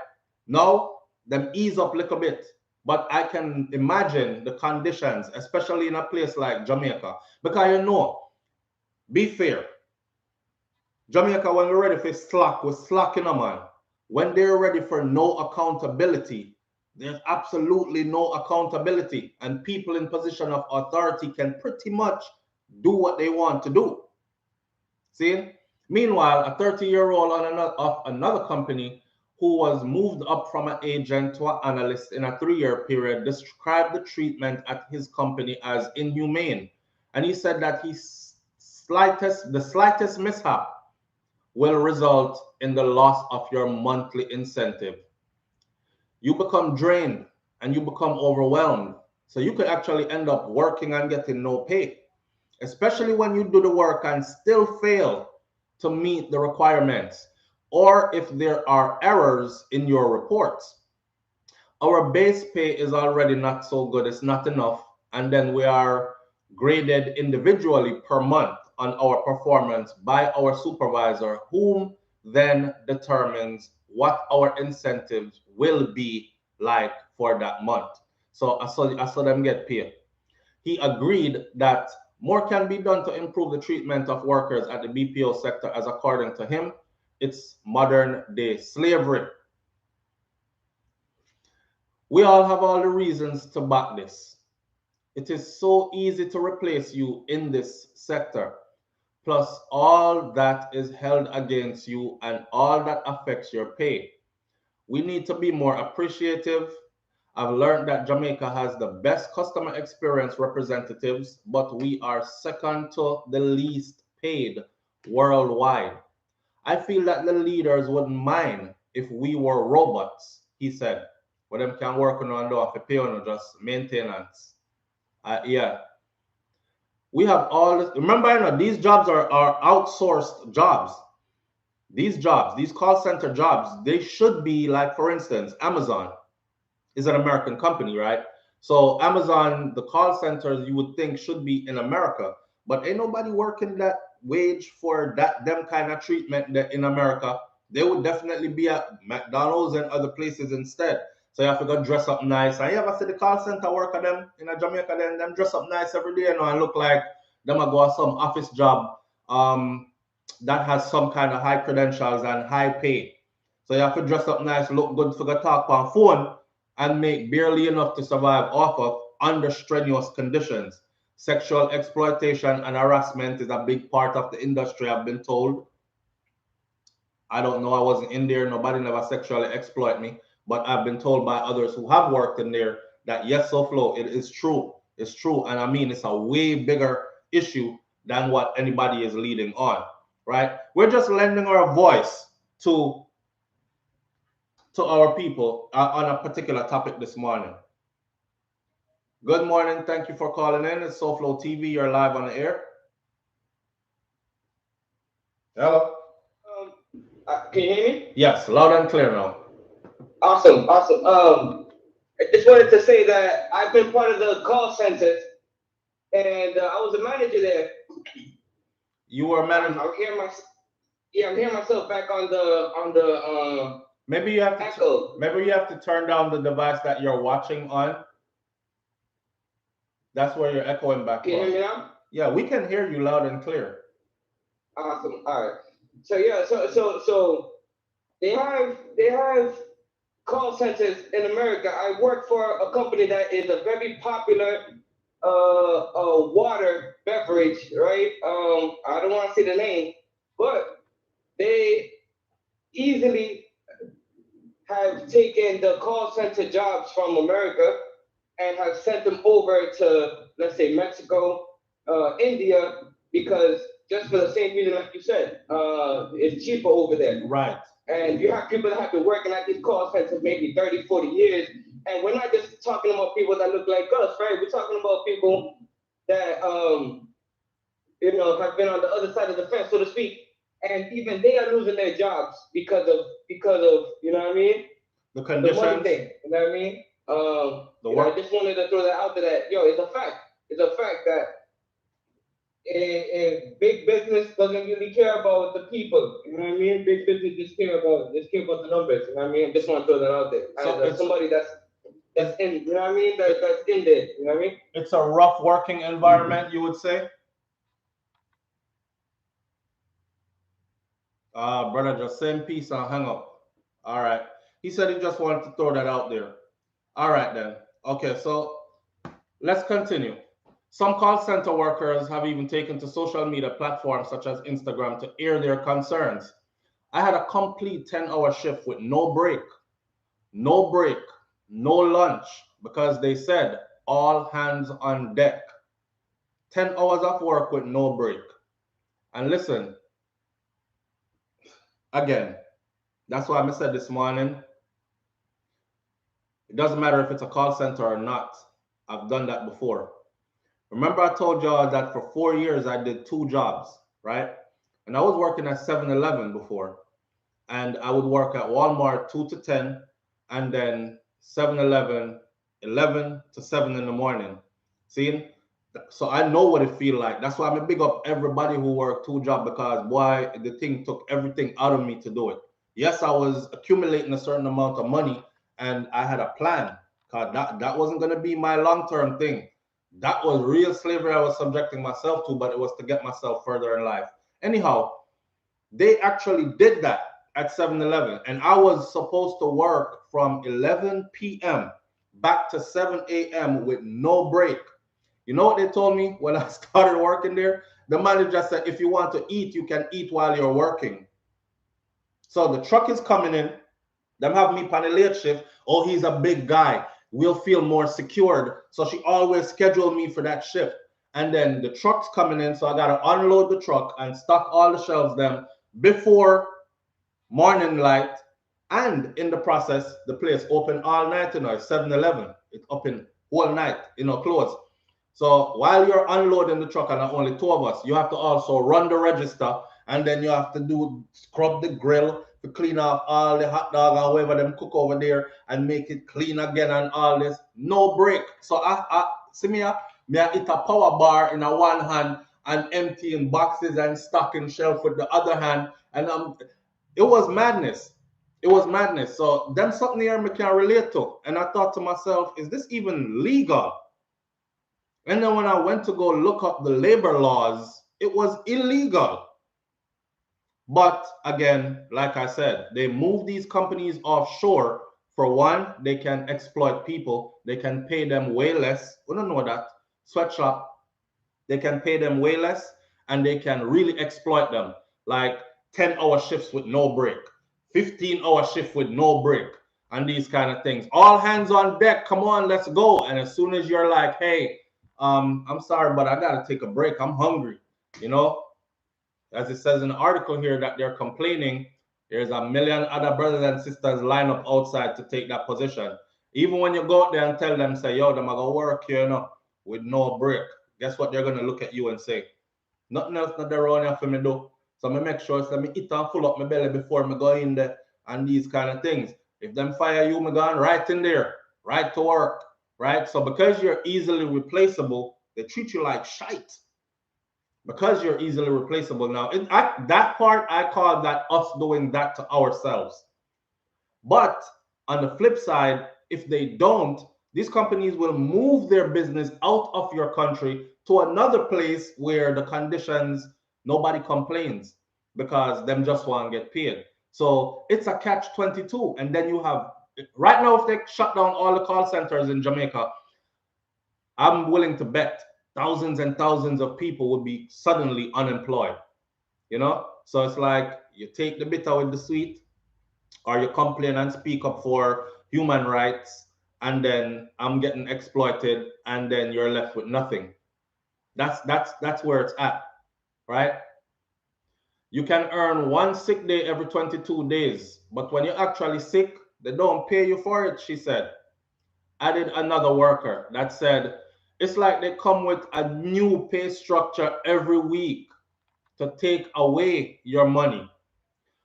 Now, them ease up a little bit. But I can imagine the conditions, especially in a place like Jamaica. Because you know, be fair. Jamaica, when we're ready for slack, we're slacking, man. When they're ready for no accountability, there's absolutely no accountability. And people in position of authority can pretty much do what they want to do. See? Meanwhile, a 30-year-old of another company who was moved up from an agent to an analyst in a 3-year period described the treatment at his company as inhumane. And he said that the slightest mishap will result in the loss of your monthly incentive. You become drained and you become overwhelmed. So you could actually end up working and getting no pay, especially when you do the work and still fail to meet the requirements, or if there are errors in your reports. Our base pay is already not so good, it's not enough, and then we are graded individually per month on our performance by our supervisor, whom then determines what our incentives will be like for that month. So I saw them get paid. He agreed that more can be done to improve the treatment of workers at the BPO sector, as according to him, it's modern day slavery. We all have all the reasons to back this. It is so easy to replace you in this sector. Plus, all that is held against you and all that affects your pay. We need to be more appreciative. I've learned that Jamaica has the best customer experience representatives, but we are second to the least paid worldwide. I feel that the leaders wouldn't mind if we were robots, he said. But them can work on and don't have to pay on just maintenance. Yeah. We have all this. Remember, you know, these jobs are outsourced jobs. These jobs, these call center jobs, they should be like, for instance, Amazon is an American company, right? So Amazon, the call centers you would think should be in America, but ain't nobody working that wage for that them kind of treatment that in America. They would definitely be at McDonald's and other places instead. So you have to go dress up nice. And you ever see the call center worker them in a Jamaica, then them dress up nice every day, you know, and look like them a go some office job that has some kind of high credentials and high pay. So you have to dress up nice, look good for the talk on phone, and make barely enough to survive off of under strenuous conditions. Sexual exploitation and harassment is a big part of the industry, I've been told. I don't know, I wasn't in there, nobody never sexually exploit me, but I've been told by others who have worked in there that yes, SouFLo, it is true. It's true. And I mean, it's a way bigger issue than what anybody is leading on, right? We're just lending our voice to our people on a particular topic this morning. Good morning. Thank you for calling in. It's SouFLoTV. You're live on the air. Hello. Can you hear me? Yes, loud and clear now. Awesome. I just wanted to say that I've been part of the call centers, and I was a manager there. You were a manager. I'm hearing myself back on the. Maybe you have to echo. Maybe you have to turn down the device that you're watching on. That's where you're echoing back. Can you hear me now? Yeah, we can hear you loud and clear. Awesome. All right. So yeah, so they have call centers in America. I work for a company that is a very popular water beverage, right? I don't want to say the name, but they easily have taken the call center jobs from America and have sent them over to, let's say, Mexico, India, because just for the same reason, like you said, it's cheaper over there. Right. And you have people that have been working at these call centers maybe 30, 40 years. And we're not just talking about people that look like us, right? We're talking about people that, have been on the other side of the fence, so to speak. And even they are losing their jobs because of, you know what I mean? The conditions. The money thing, you know what I mean? I just wanted to throw that out there that, it's a fact. It's a fact that big business doesn't really care about the people. You know what I mean? Big business just care about the numbers. You know what I mean? Just want to throw that out there. So as somebody that's in, you know what I mean? That's in there. You know what I mean? It's a rough working environment, you would say. Brother just send peace and hang up. All right. He said he just wanted to throw that out there. All right then. Okay, so let's continue. Some call center workers have even taken to social media platforms such as Instagram to air their concerns. I had a complete 10-hour shift with no break, no lunch, because they said all hands on deck. 10 hours of work with no break. And listen, again, that's why I said this morning, it doesn't matter if it's a call center or not. I've done that before. Remember I told y'all that for 4 years I did 2 jobs, right? And I was working at 7-Eleven before. And I would work at Walmart 2 to 10, and then 7-Eleven 11 to 7 in the morning. See? So I know what it feel like. That's why I'm a big up everybody who worked 2 jobs, because boy, the thing took everything out of me to do it. Yes, I was accumulating a certain amount of money, and I had a plan, because that wasn't going to be my long-term thing. That was real slavery I was subjecting myself to, but it was to get myself further in life. Anyhow, they actually did that at 7-Eleven, and I was supposed to work from 11 p.m. back to 7 a.m. with no break. You know what they told me when I started working there? The manager said, if you want to eat, you can eat while you're working. So the truck is coming in, them have me on a late shift. Oh, he's a big guy, we'll feel more secured. So she always scheduled me for that shift. And then the truck's coming in, so I gotta unload the truck and stock all the shelves them before morning light. And in the process, the place open all night, 7-Eleven. It's open all night, closed. So while you're unloading the truck, and only 2 of us, you have to also run the register, and then you have to scrub the grill to clean off all the hot dog or whatever them cook over there and make it clean again and all this. No break. So I see me I hit a power bar in a one hand and emptying boxes and stocking shelf with the other hand. And it was madness. It was madness. So then something here I can relate to. And I thought to myself, is this even legal? And then when I went to go look up the labor laws, it was illegal. But again, like I said, they move these companies offshore. For one, they can exploit people. They can pay them way less. We don't know that. Sweatshop, they can pay them way less, and they can really exploit them. Like 10-hour shifts with no break, 15-hour shift with no break, and these kind of things. All hands on deck. Come on, let's go. And as soon as you're like, hey, I'm sorry, but I gotta take a break. I'm hungry. You know, as it says in the article here that they're complaining, there's a million other brothers and sisters line up outside to take that position. Even when you go out there and tell them, say, yo, them are gonna work here, with no break. Guess what? They're gonna look at you and say, nothing else not around here for me do. So I make sure so me eat and full up my belly before me go in there and these kind of things. If them fire you, me gone right in there, right to work, right? So because you're easily replaceable, they treat you like shite. Because you're easily replaceable now. That part, I call that us doing that to ourselves. But on the flip side, if they don't, these companies will move their business out of your country to another place where the conditions, nobody complains because them just want to get paid. So it's a catch-22. And then you have, right now, if they shut down all the call centers in Jamaica, I'm willing to bet thousands and thousands of people would be suddenly unemployed. So it's like you take the bitter with the sweet, or you complain and speak up for human rights, and then I'm getting exploited, and then you're left with nothing. That's where it's at, right? You can earn 1 sick day every 22 days, but when you're actually sick, they don't pay you for it, she said. Added another worker that said, it's like they come with a new pay structure every week to take away your money.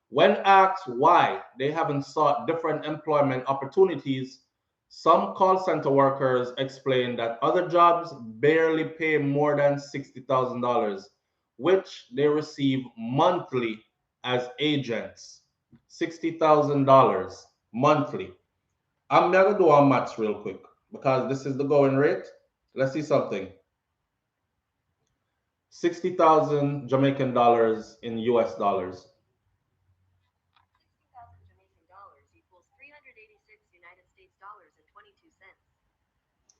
When asked why they haven't sought different employment opportunities, some call center workers explained that other jobs barely pay more than $60,000, which they receive monthly as agents. $60,000 monthly. I'm going to do our maths real quick because this is the going rate. Let's see something. 60,000 Jamaican dollars in US dollars. 60,000 Jamaican dollars equals 386 United States dollars and 22 cents.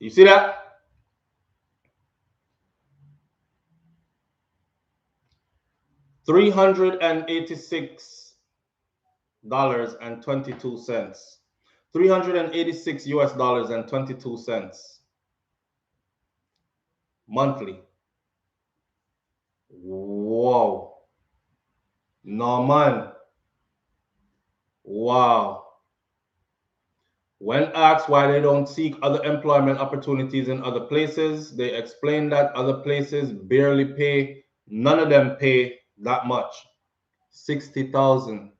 You see that? $386.22. 386 US dollars and 22 cents monthly. Whoa. No man. Wow. When asked why they don't seek other employment opportunities in other places, they explain that other places barely pay, none of them pay that much, 60,000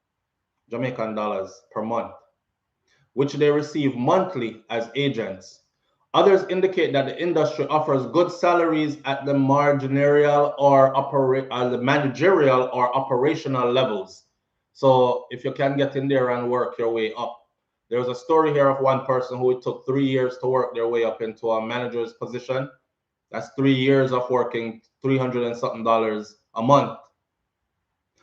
Jamaican dollars per month, which they receive monthly as agents. Others indicate that the industry offers good salaries at the managerial or operational levels. So if you can get in there and work your way up. There's a story here of one person who it took 3 years to work their way up into a manager's position. That's 3 years of working 300 and something dollars a month.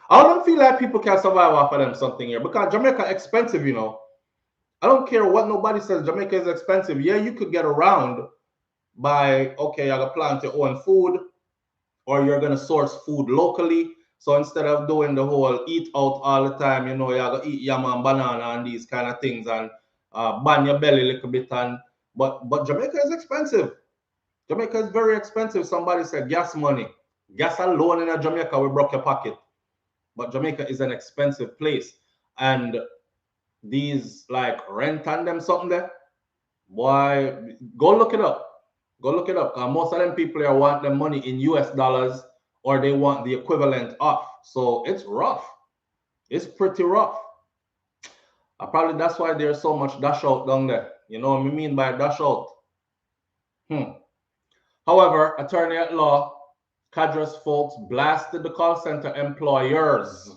I don't feel like people can survive off of them something here because Jamaica expensive, you know. I don't care what nobody says. Jamaica is expensive. Yeah, you could get around by, okay, you're gonna plant your own food or you're gonna source food locally. So instead of doing the whole eat out all the time, you know, you're gonna eat yam and banana and these kind of things and ban your belly a little bit. And but Jamaica is expensive. Jamaica is very expensive. Somebody said gas money. Gas alone in Jamaica will broke your pocket. But Jamaica is an expensive place. And these like rent and them something there, boy, go look it up. Go look it up. Cause most of them people here want their money in US dollars or they want the equivalent of. So it's rough. It's pretty rough. Probably that's why there's so much dash out down there. You know what I mean by dash out? However, attorney at law Cadres folks blasted the call center employers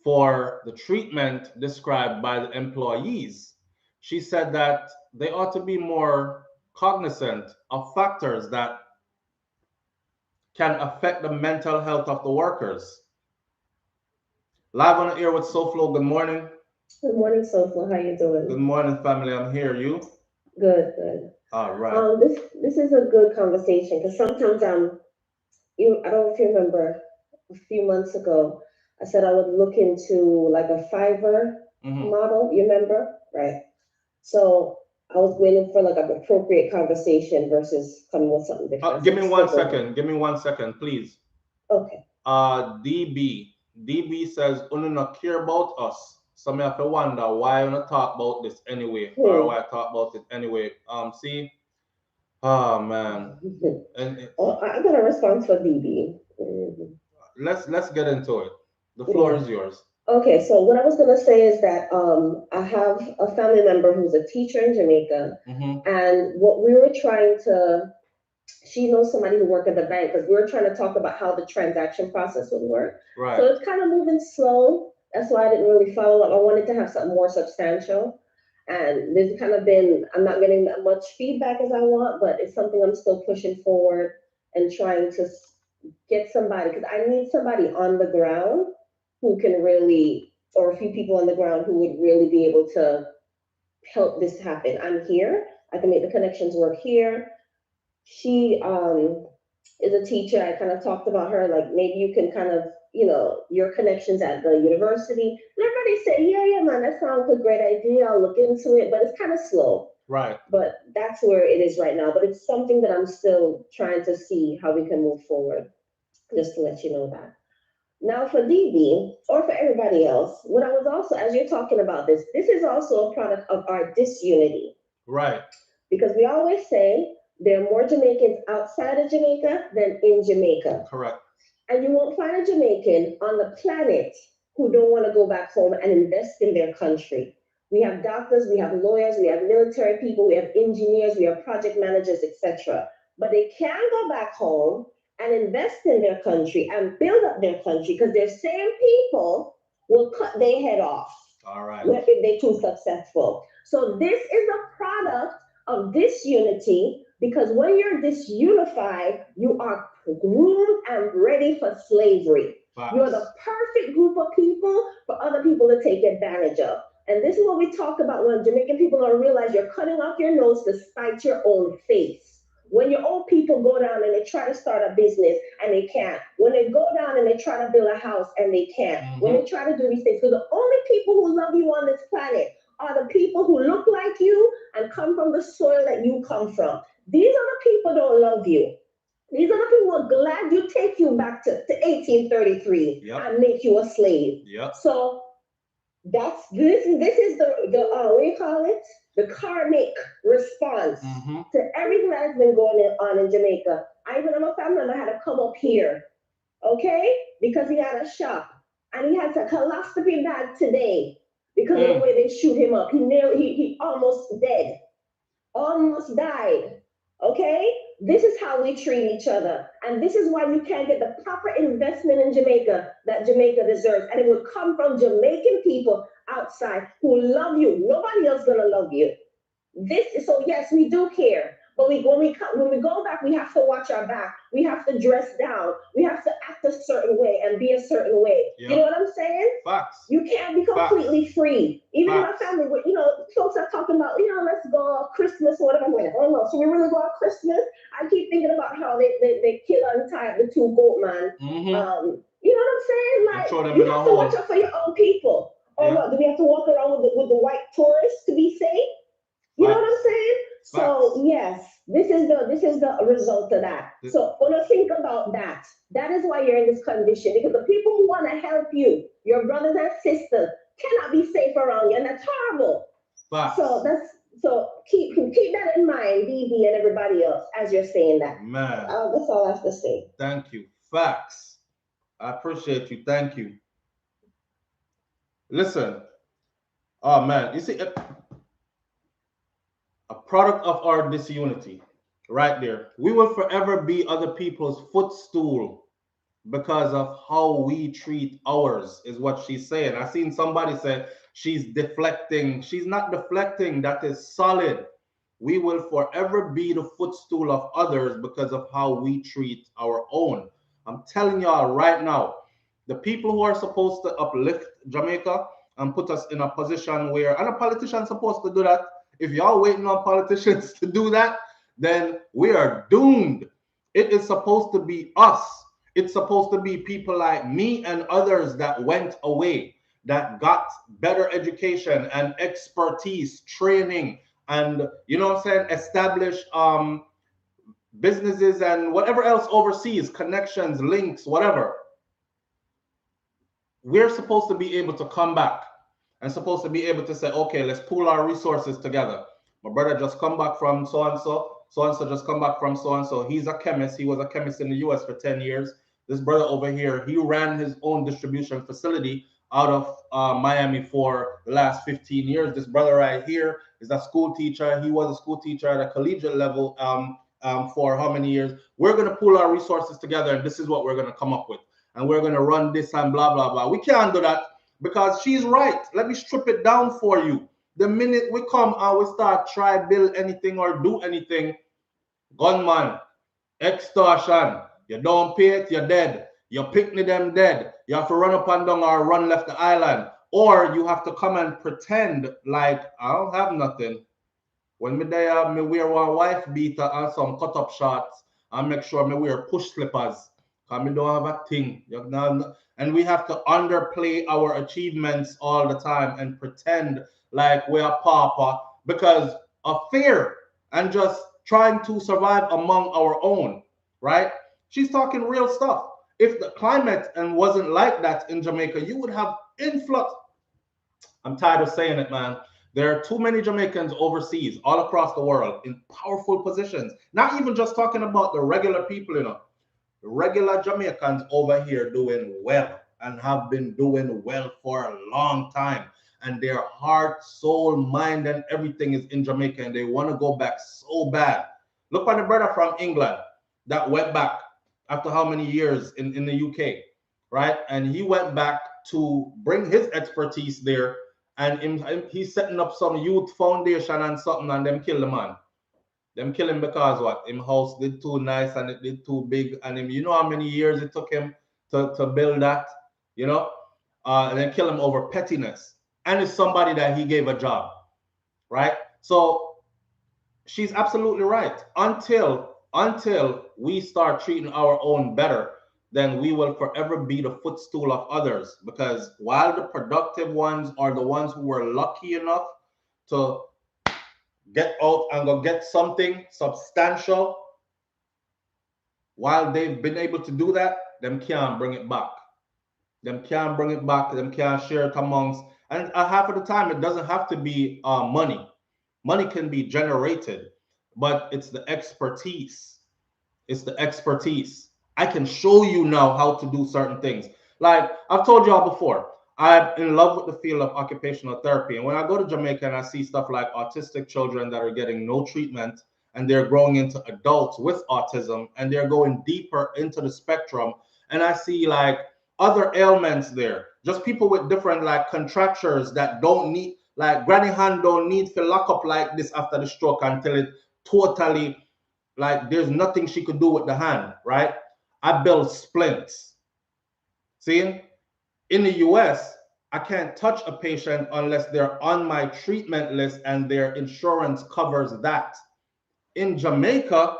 for the treatment described by the employees. She said that they ought to be more cognizant of factors that can affect the mental health of the workers. Live on the air with SouFLo. Good morning. Good morning, SouFLo. How you doing? Good morning, family. I'm here. You? Good, good. All right. This is a good conversation because sometimes I don't know if you remember a few months ago, I said I would look into like a Fiverr model. You remember, right? So I was waiting for like an appropriate conversation versus coming with something different. Give me 1 second. Give me 1 second, please. Okay. DB says, "Unu not care about us." So me have to wonder why I not talk about this anyway, or why I talk about it anyway. See, oh man. I got a response for DB. Let's get into it. The floor is yours. Okay, so what I was gonna say is that I have a family member who's a teacher in Jamaica, and what we were trying to, she knows somebody who worked at the bank because we were trying to talk about how the transaction process would work. Right. So it's kind of moving slow. That's why I didn't really follow up. I wanted to have something more substantial, and there's kind of been, I'm not getting that much feedback as I want, but it's something I'm still pushing forward and trying to get somebody, because I need somebody on the ground who can really, or a few people on the ground who would really be able to help this happen. I'm here. I can make the connections work here. She is a teacher. I kind of talked about her, like maybe you can kind of, your connections at the university. And everybody said, yeah, man, that sounds like a great idea. I'll look into it, but it's kind of slow. Right. But that's where it is right now. But it's something that I'm still trying to see how we can move forward, just to let you know that. Now for DB, or for everybody else, what I was also, as you're talking about this is also a product of our disunity. Right. Because we always say there are more Jamaicans outside of Jamaica than in Jamaica. Correct. And you won't find a Jamaican on the planet who don't want to go back home and invest in their country. We have doctors, we have lawyers, we have military people, we have engineers, we have project managers, etc. But they can go back home and invest in their country and build up their country because their same people will cut their head off. All right. If they're too successful. So this is a product of disunity, because when you're disunified, you are groomed and ready for slavery. Facts. You're the perfect group of people for other people to take advantage of. And this is what we talk about when Jamaican people don't realize you're cutting off your nose to spite your own face. When your old people go down and they try to start a business and they can't. When they go down and they try to build a house and they can't. When they try to do these things. Because the only people who love you on this planet are the people who look like you and come from the soil that you come from. These are the people who don't love you. These are the people who are glad you take you back to 1833 and make you a slave. Yep. So This is the what do you call it? The karmic response to everything that has been going on in Jamaica. I even know my family member had to come up here, okay, because he had a shop and he had to colostomy bag today because of the way they shoot him up. He almost dead, almost died. Okay, this is how we treat each other, and this is why you can't get the proper investment in Jamaica that Jamaica deserves, and it will come from Jamaican people outside who love you. Nobody else gonna love you. So yes, we do care, but when we go back, we have to watch our back. We have to dress down. We have to act a certain way and be a certain way. Yep. You know what I'm saying? Facts. You can't be completely free. Even in my family, folks are talking about, let's go Christmas or whatever. I'm like, oh no, so we really go on Christmas? I keep thinking about how they kill and tie the two goat man. You know what I'm saying? Like, you have to watch out for your own people. Or what? Do we have to walk around with the white tourists to be safe? You know what I'm saying? So yes, this is the result of that. So when I think about that, that is why you're in this condition, because the people who want to help you, your brothers and sisters, cannot be safe around you, and that's horrible. So keep that in mind, BB and everybody else, as you're saying that. Man, that's all I have to say. Thank you. Facts. I appreciate you. Thank you. Listen. Oh man, you see. A product of our disunity, right there. We will forever be other people's footstool because of how we treat ours, is what she's saying. I seen somebody say she's deflecting. She's not deflecting. That is solid. We will forever be the footstool of others because of how we treat our own. I'm telling y'all right now, the people who are supposed to uplift Jamaica and put us in a position where, and a politician's supposed to do that. If y'all waiting on politicians to do that, then we are doomed. It is supposed to be us. It's supposed to be people like me and others that went away, that got better education and expertise, training, and, you know what I'm saying, establish businesses and whatever else overseas, connections, links, whatever. We're supposed to be able to come back and supposed to be able to say, okay, let's pool our resources together. My brother just come back from so-and-so, so-and-so just come back from so-and-so. He's a chemist. He was a chemist in the US for 10 years. This brother over here, he ran his own distribution facility out of Miami for the last 15 years. This brother right here is a school teacher. He was a school teacher at a collegiate level for how many years? We're going to pool our resources together, and this is what we're going to come up with. And we're going to run this and blah, blah, blah. We can't do that. Because she's right. Let me strip it down for you. The minute we come and we start try build anything or do anything, gunman, extortion, you don't pay it, you're dead. You picnic them dead. You have to run up and down or run left the island. Or you have to come and pretend like I don't have nothing. When me there, me wear one wife beater and some cut up shorts and make sure me wear push slippers. Because me don't have a thing. And we have to underplay our achievements all the time and pretend like we're papa because of fear and just trying to survive among our own, right? She's talking real stuff. If the climate and wasn't like that in Jamaica, you would have influx. I'm tired of saying it, man. There are too many Jamaicans overseas, all across the world, in powerful positions. Not even just talking about the regular people, The regular Jamaicans over here doing well and have been doing well for a long time. And their heart, soul, mind, and everything is in Jamaica, and they want to go back so bad. Look at the brother from England that went back after how many years in the UK, right? And he went back to bring his expertise there, and he's setting up some youth foundation and something, and them kill the man. Them kill him because what? Him house did too nice and it did too big, and him, you know how many years it took him to build that, and then kill him over pettiness. And it's somebody that he gave a job, right? So she's absolutely right. Until we start treating our own better, then we will forever be the footstool of others. Because while the productive ones are the ones who were lucky enough to get out and go get something substantial, while they've been able to do that, them can't bring it back. Them can't bring it back. Them can't share it amongst. And half of the time, it doesn't have to be money. Money can be generated, but it's the expertise. It's the expertise. I can show you now how to do certain things. Like I've told y'all before, I'm in love with the field of occupational therapy. And when I go to Jamaica and I see stuff like autistic children that are getting no treatment and they're growing into adults with autism and they're going deeper into the spectrum, and I see like other ailments there, just people with different like contractures that don't need, like granny hand don't need to lock up like this after the stroke until it totally, like there's nothing she could do with the hand, right? I build splints. See, in the US, I can't touch a patient unless they're on my treatment list and their insurance covers that. In Jamaica,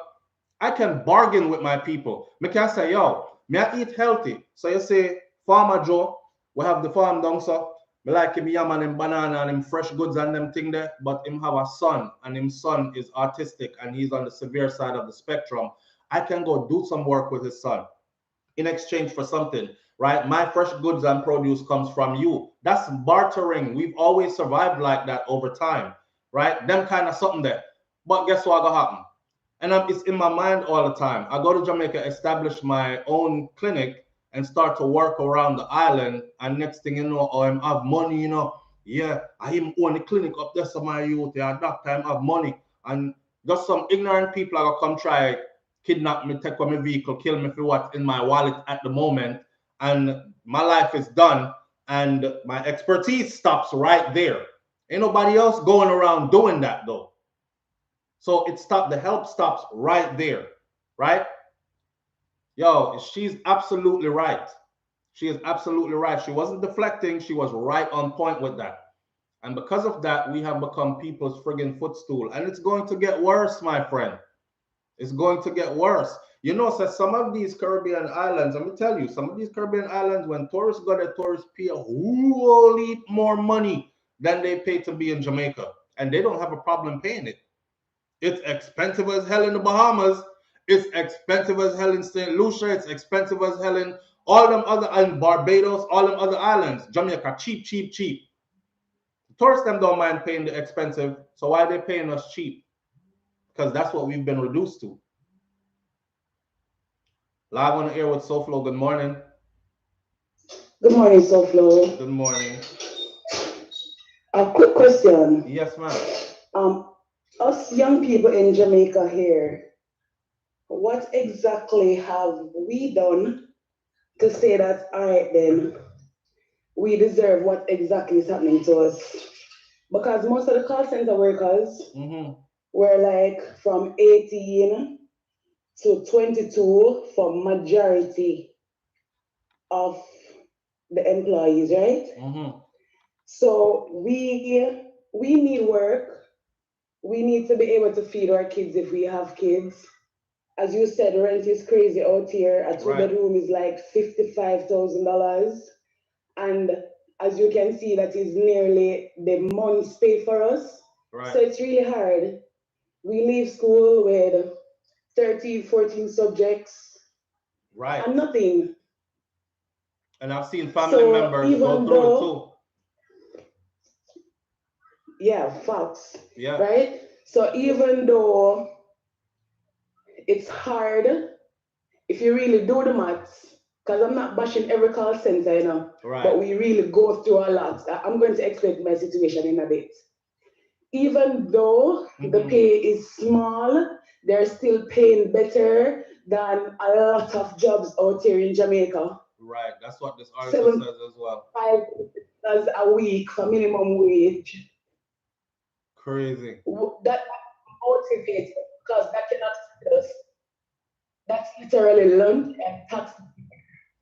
I can bargain with my people. I can say, yo, me I eat healthy. So you say, Farmer Joe, we have the farm down so. Me like him yam and him banana and him fresh goods and them thing there, but him have a son and him son is autistic and he's on the severe side of the spectrum. I can go do some work with his son in exchange for something, right? My fresh goods and produce comes from you. That's bartering. We've always survived like that over time, right? Them kind of something there. But guess what gonna happen? And it's in my mind all the time. I go to Jamaica, establish my own clinic, and start to work around the island. And next thing you know, I have money, you know. Yeah, I even own the clinic up there, some of my youth, yeah, at that time I have money. And just some ignorant people are gonna come try kidnap me, take away my vehicle, kill me for what's in my wallet at the moment. And my life is done. And my expertise stops right there. Ain't nobody else going around doing that though. So it stopped, the help stops right there, right? Yo, she's absolutely right. She is absolutely right. She wasn't deflecting, she was right on point with that. And because of that, we have become people's friggin' footstool. And it's going to get worse, my friend. It's going to get worse. You know, so some of these Caribbean islands, let me tell you, some of these Caribbean islands, when tourists go there, tourists pay a whole heap more money than they pay to be in Jamaica. And they don't have a problem paying it. It's expensive as hell in the Bahamas. It's expensive as hell in St. Lucia. It's expensive as hell in all them other, in Barbados, all them other islands. Jamaica, cheap, cheap, cheap. Tourists them don't mind paying the expensive. So why are they paying us cheap? Because that's what we've been reduced to. Live on the air with SouFLo. Good morning. Good morning, SouFLo. Good morning. A quick question. Yes, ma'am. Us young people in Jamaica here, what exactly have we done to say that, all right, then we deserve what exactly is happening to us? Because most of the call center workers were like from 18 to 22 for majority of the employees, right? So we need work. We need to be able to feed our kids if we have kids. As you said, rent is crazy out here. A two-bedroom is like $55,000. And as you can see, that is nearly the month's pay for us. So it's really hard. We leave school with 13, 14 subjects. And nothing. And I've seen family members go through it too. Yeah, facts. Yeah. Right? So even though it's hard, if you really do the maths, because I'm not bashing every call center, you know, but we really go through a lot. I'm going to explain my situation in a bit. Even though the pay is small, they're still paying better than a lot of jobs out here in Jamaica. Right, that's what this article says as well. $5 a week for minimum wage. Crazy. That motivates because that cannot fit us. That's literally learned and taxed.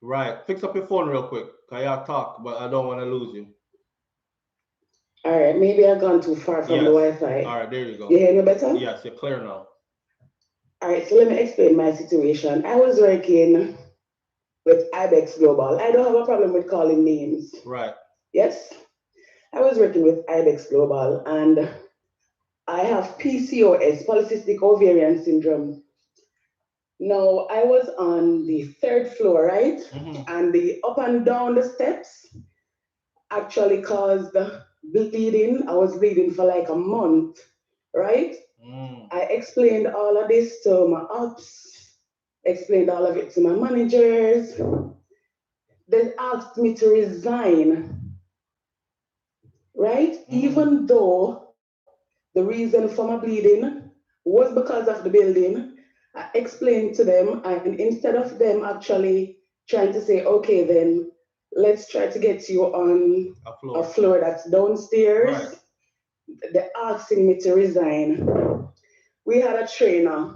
Right. Fix up your phone real quick. Cause y'all talk, but I don't want to lose you. All right, maybe I've gone too far from the Wi-Fi. All right, there you go. You hear me better? Yes, you're clear now. All right, so let me explain my situation. I was working with Ibex Global. I don't have a problem with calling names. Right. Yes? I was working with Ibex Global and I have PCOS, polycystic ovarian syndrome. Now, I was on the 3rd floor, right? And the up and down the steps, actually caused bleeding. I was bleeding for like a month, right? I explained all of this to my ops, explained all of it to my managers. They asked me to resign, right? Even though the reason for my bleeding was because of the building, I explained to them, and instead of them actually trying to say, okay, then let's try to get you on a floor that's downstairs, Right. they're asking me to resign. We had a trainer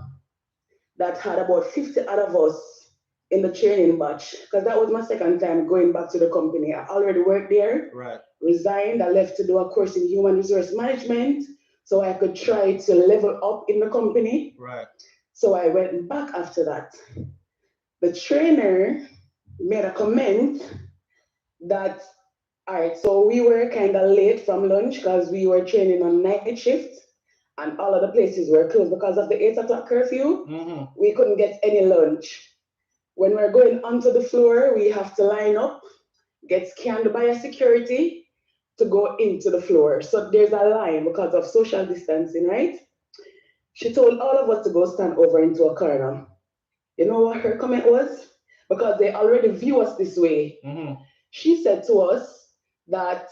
that had about 50 other of us in the training batch, because that was my second time going back to the company. I already worked there, Right. resigned, I left to do a course in human resource management so I could try to level up in the company. Right. So I went back after that. The trainer made a comment that, all right, so we were kind of late from lunch because we were training on night shift and all of the places were closed because of the 8 o'clock curfew. We couldn't get any lunch. When we're going onto the floor, we have to line up, get scanned by a security to go into the floor. So there's a line because of social distancing, right? She told all of us to go stand over into a corner. You know what her comment was? Because they already view us this way. She said to us that,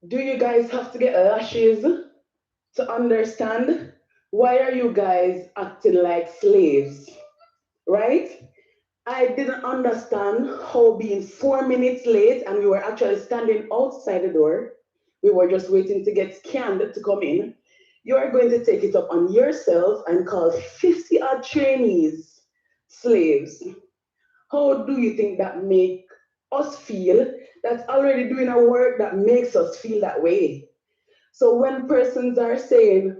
do you guys have to get lashes to understand? Why are you guys acting like slaves? Right? I didn't understand how being 4 minutes late and we were actually standing outside the door. We were just waiting to get scanned to come in. You are going to take it up on yourself and call 50 odd trainees slaves. How do you think that make us feel that's already doing a work that makes us feel that way? So when persons are saying,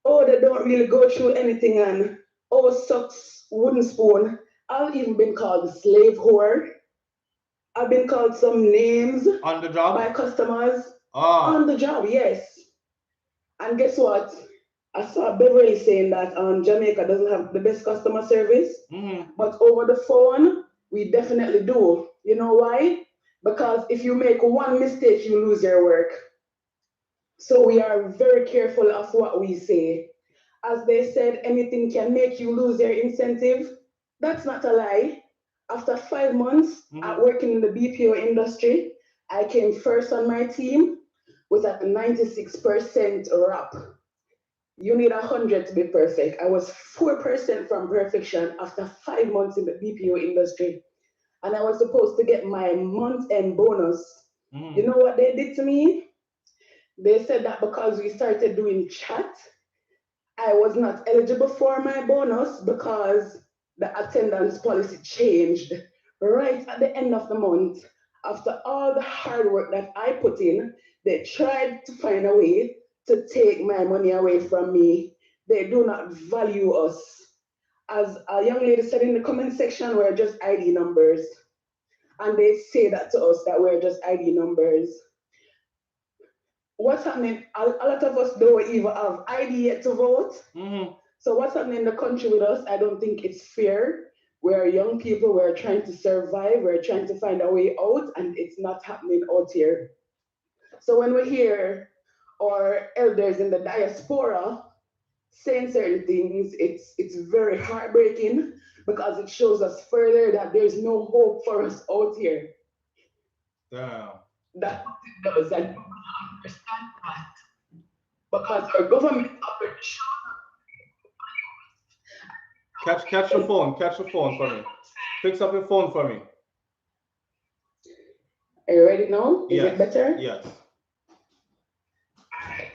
oh, they don't really go through anything and oh, sucks wooden spoon, I've even been called a slave whore. I've been called some names On the job? by customers. Ah. On the job, yes. And guess what? I saw Beverly saying that Jamaica doesn't have the best customer service, but over the phone, we definitely do. You know why? Because if you make one mistake, you lose your work. So we are very careful of what we say. As they said, anything can make you lose your incentive. That's not a lie. After 5 months at working in the BPO industry, I came first on my team with a 96% wrap. You need 100 to be perfect. I was 4% from perfection after 5 months in the BPO industry. And I was supposed to get my month-end bonus. You know what they did to me? They said that because we started doing chat, I was not eligible for my bonus because the attendance policy changed right at the end of the month. After all the hard work that I put in, they tried to find a way to take my money away from me. They do not value us. As a young lady said in the comment section, we're just ID numbers. And they say that to us, that we're just ID numbers. What's happening? A lot of us don't even have ID yet to vote. So what's happening in the country with us? I don't think it's fair. We're young people, we're trying to survive, we're trying to find a way out, and it's not happening out here. So when we hear our elders in the diaspora saying certain things, it's very heartbreaking because it shows us further that there's no hope for us out here. Damn. That's what it does, and people don't understand that. Because our government already showed Catch your phone for me. Fix up your phone for me. Are you ready now? Is Yes. it better? Yes.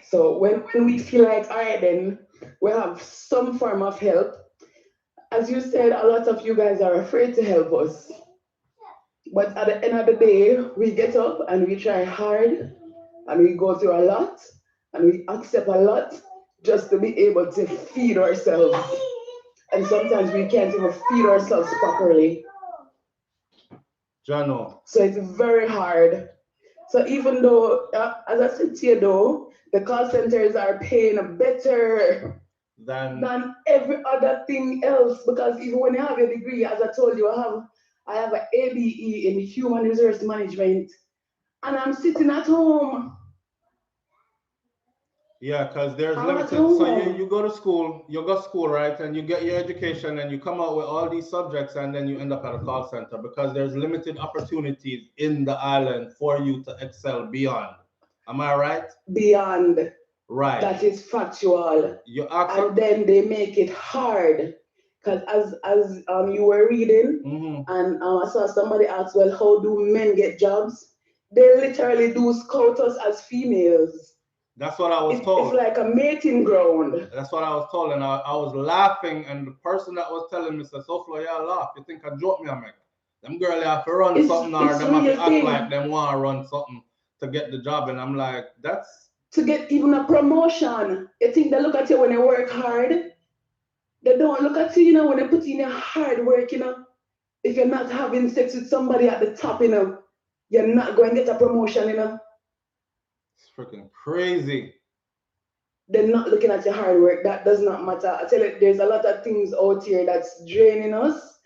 So when we feel like, all right, then we have some form of help. As you said, a lot of you guys are afraid to help us. But at the end of the day, we get up and we try hard and we go through a lot and we accept a lot just to be able to feed ourselves. And sometimes we can't even feed ourselves properly. Jano. So it's very hard. So even though, as I said to you though, the call centers are paying better than every other thing else, because even when you have a degree, as I told you, I have an ABE in human resource management, and I'm sitting at home. Yeah, because there's I'm at limited. So home. you go to school, right, and you get your education, and you come out with all these subjects, and then you end up at a call center because there's limited opportunities in the island for you to excel beyond. Am I right? Beyond. Right. That is factual. You ask And then they make it hard. Because as you were reading, and I saw somebody ask, well, how do men get jobs? They literally do scout us as females. That's what I was told. It's like a mating ground. That's what I was told, and I was laughing, and the person that was telling me said, "SouFLo, yeah, laugh. You think I joke me, I make? Them girls have to run something, or them have to act like them want to run something to get the job." And I'm like, that's to get even a promotion. You think they look at you when you work hard? They don't look at you, when they put in your hard work, If you're not having sex with somebody at the top, you're not going to get a promotion, It's freaking crazy. They're not looking at your hard work. That does not matter. I tell you, there's a lot of things out here that's draining us.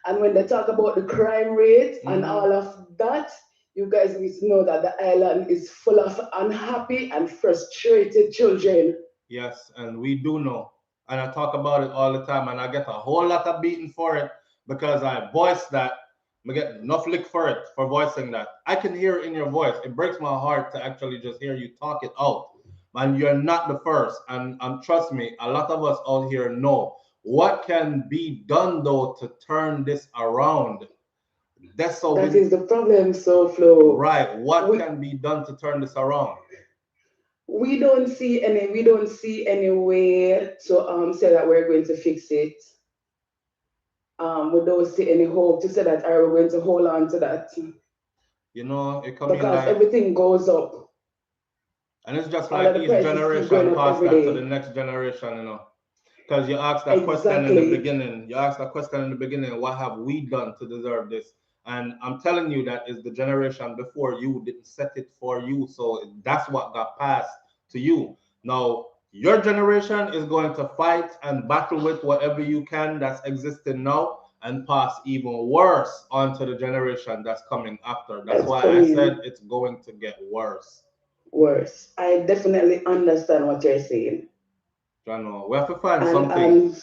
And when they talk about the crime rate and all of that, you guys need to know that the island is full of unhappy and frustrated children. Yes, and we do know. And I talk about it all the time, and I get a whole lot of beating for it because I voice that. I get enough lick for it, for voicing that. I can hear it in your voice. It breaks my heart to actually just hear you talk it out. And you're not the first. And trust me, a lot of us out here know what can be done, though, to turn this around. That is the problem, SouFLo. Right. What can be done to turn this around? We don't see any way to say that we're going to fix it. We don't see any hope to say that are we going to hold on to that. It comes because like, everything goes up. And it's just like each generation pass that to the next generation, Because you asked that question in the beginning. You asked that question in the beginning, what have we done to deserve this? And I'm telling you that is the generation before you didn't set it for you. So that's what got passed to you. Now, your generation is going to fight and battle with whatever you can that's existing now and pass even worse onto the generation that's coming after. That's why I said it's going to get worse. Worse. I definitely understand what you're saying. Jano, we have to find something.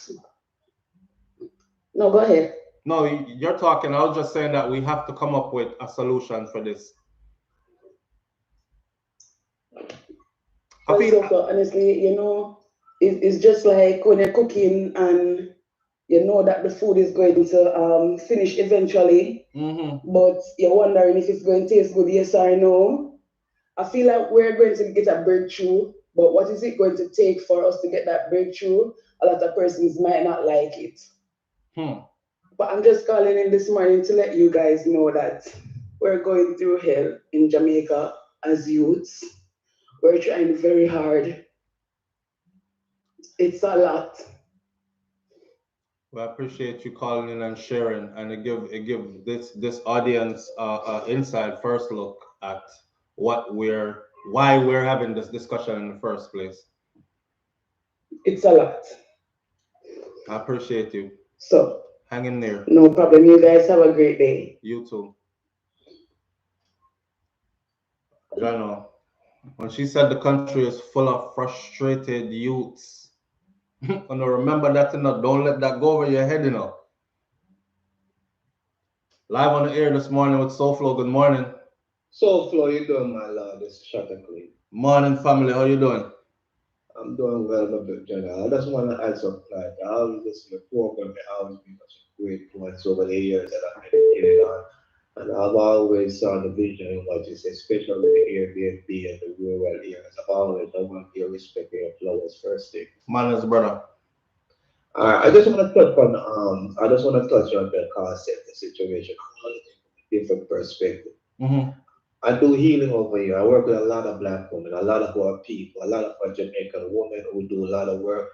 No, go ahead. No, you're talking. I was just saying that we have to come up with a solution for this. So honestly, it's just like when you're cooking and you know that the food is going to finish eventually, but you're wondering if it's going to taste good, yes or no. I feel like we're going to get a breakthrough, but what is it going to take for us to get that breakthrough? A lot of persons might not like it. But I'm just calling in this morning to let you guys know that we're going through hell in Jamaica as youths. We're trying very hard. It's a lot. Well, I appreciate you calling in and sharing, and it give this audience inside first look at why we're having this discussion in the first place. It's a lot. I appreciate you. So hang in there. No problem. You guys have a great day. You too. Jano, when she said the country is full of frustrated youths, and remember that, don't let that go over your head, Live on the air this morning with SouFLo. Good morning. SouFLo, you doing, my lord? It's Shutter Clean. Morning, family. How you doing? I'm doing well, my big general. I just want to add some like I always listen to the program. I always been such great points over the years that I've meditated on. And I've always saw the vision in what you say, especially with the Airbnb and the rural areas. I've always I want to respect your flowers first thing. Manners, brother. I just want to touch on the concept, the situation, from a different perspective. I do healing over here. I work with a lot of black women, a lot of our people, a lot of our Jamaican women who do a lot of work.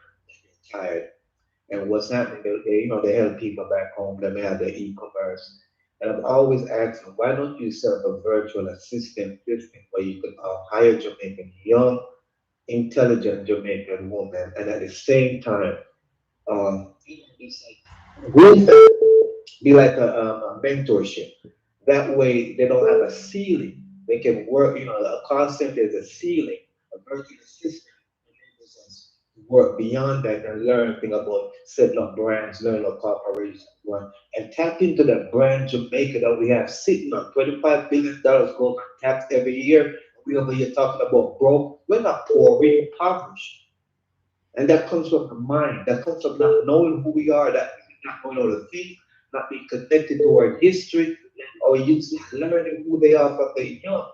They're tired. And what's happening, they help people back home. They may have their e-commerce. And I've always asked them, why don't you set up a virtual assistant system where you can hire Jamaican, young, intelligent Jamaican women, and at the same time, be like a mentorship. That way, they don't have a ceiling They can work, a concept is a ceiling, a virtual assistant enables us to work beyond that and learn things about setting up brands, learn about corporations, right? And tap into that brand Jamaica that we have sitting on $25 billion goes untapped every year. We over here talking about broke. We're not poor, we're impoverished. And that comes from the mind. That comes from not knowing who we are, that not knowing how to think, not being connected to our history, or youth learning who they are from the young.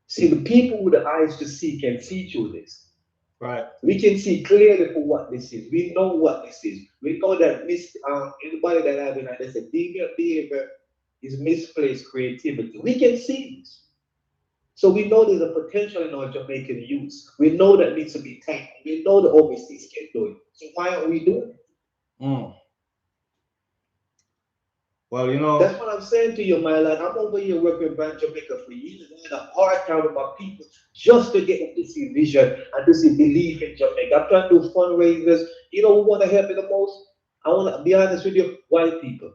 See, the people with the eyes to see can see through this. Right. We can see clearly for what this is. We know what this is. We know that anybody that has been like this, deviant behavior is misplaced creativity. We can see this. So we know there's a potential in our Jamaican youth. We know that needs to be taken. We know the overseas can do it. So why aren't we doing it? Mm. Well, that's what I'm saying to you, man. Like, I'm over here working in Brand Jamaica for years. I had a hard time with my people just to get them to see vision and to see belief in Jamaica. I'm trying to do fundraisers. You know who want to help me the most? I want to be honest with you, white people.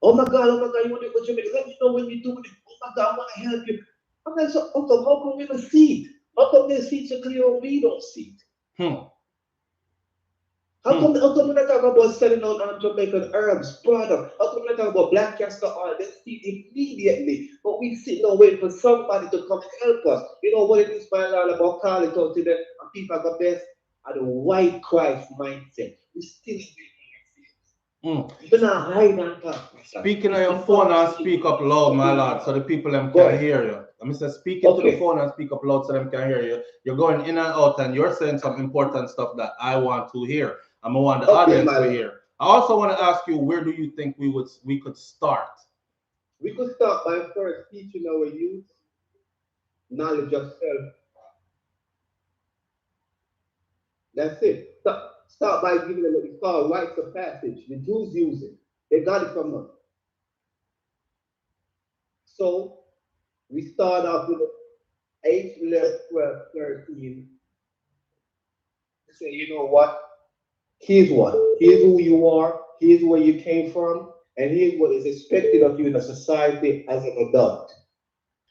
Oh my God, you want to go to Jamaica? Let me know when you do it. Oh my God, I want to help you. I'm like, so how come we don't see it? How come their seats are clear and we don't see it? How come we not talk about selling out Jamaican herbs, product? How come we not talk about black castor oil? They see it immediately. But we sit now waiting for somebody to come and help us. You know what it is, my Lord, about calling out to them and people are the best at the white Christ mindset. We still Speaking on your phone and speak up loud, my lord, so the people them can hear you. I mean, speak into the phone and speak up loud so them can hear you. You're going in and out and you're saying some important stuff that I want to hear. I want the audience to hear. I also want to ask you, where do you think we could start? We could start by first teaching our youth knowledge of self. That's it. Start by giving them what we call rites of passage. The Jews use it. They got it from us. So we start off with age 11, 12, 13. Say, you know what? Here's who you are, here's where you came from, and here's what is expected of you in a society as an adult.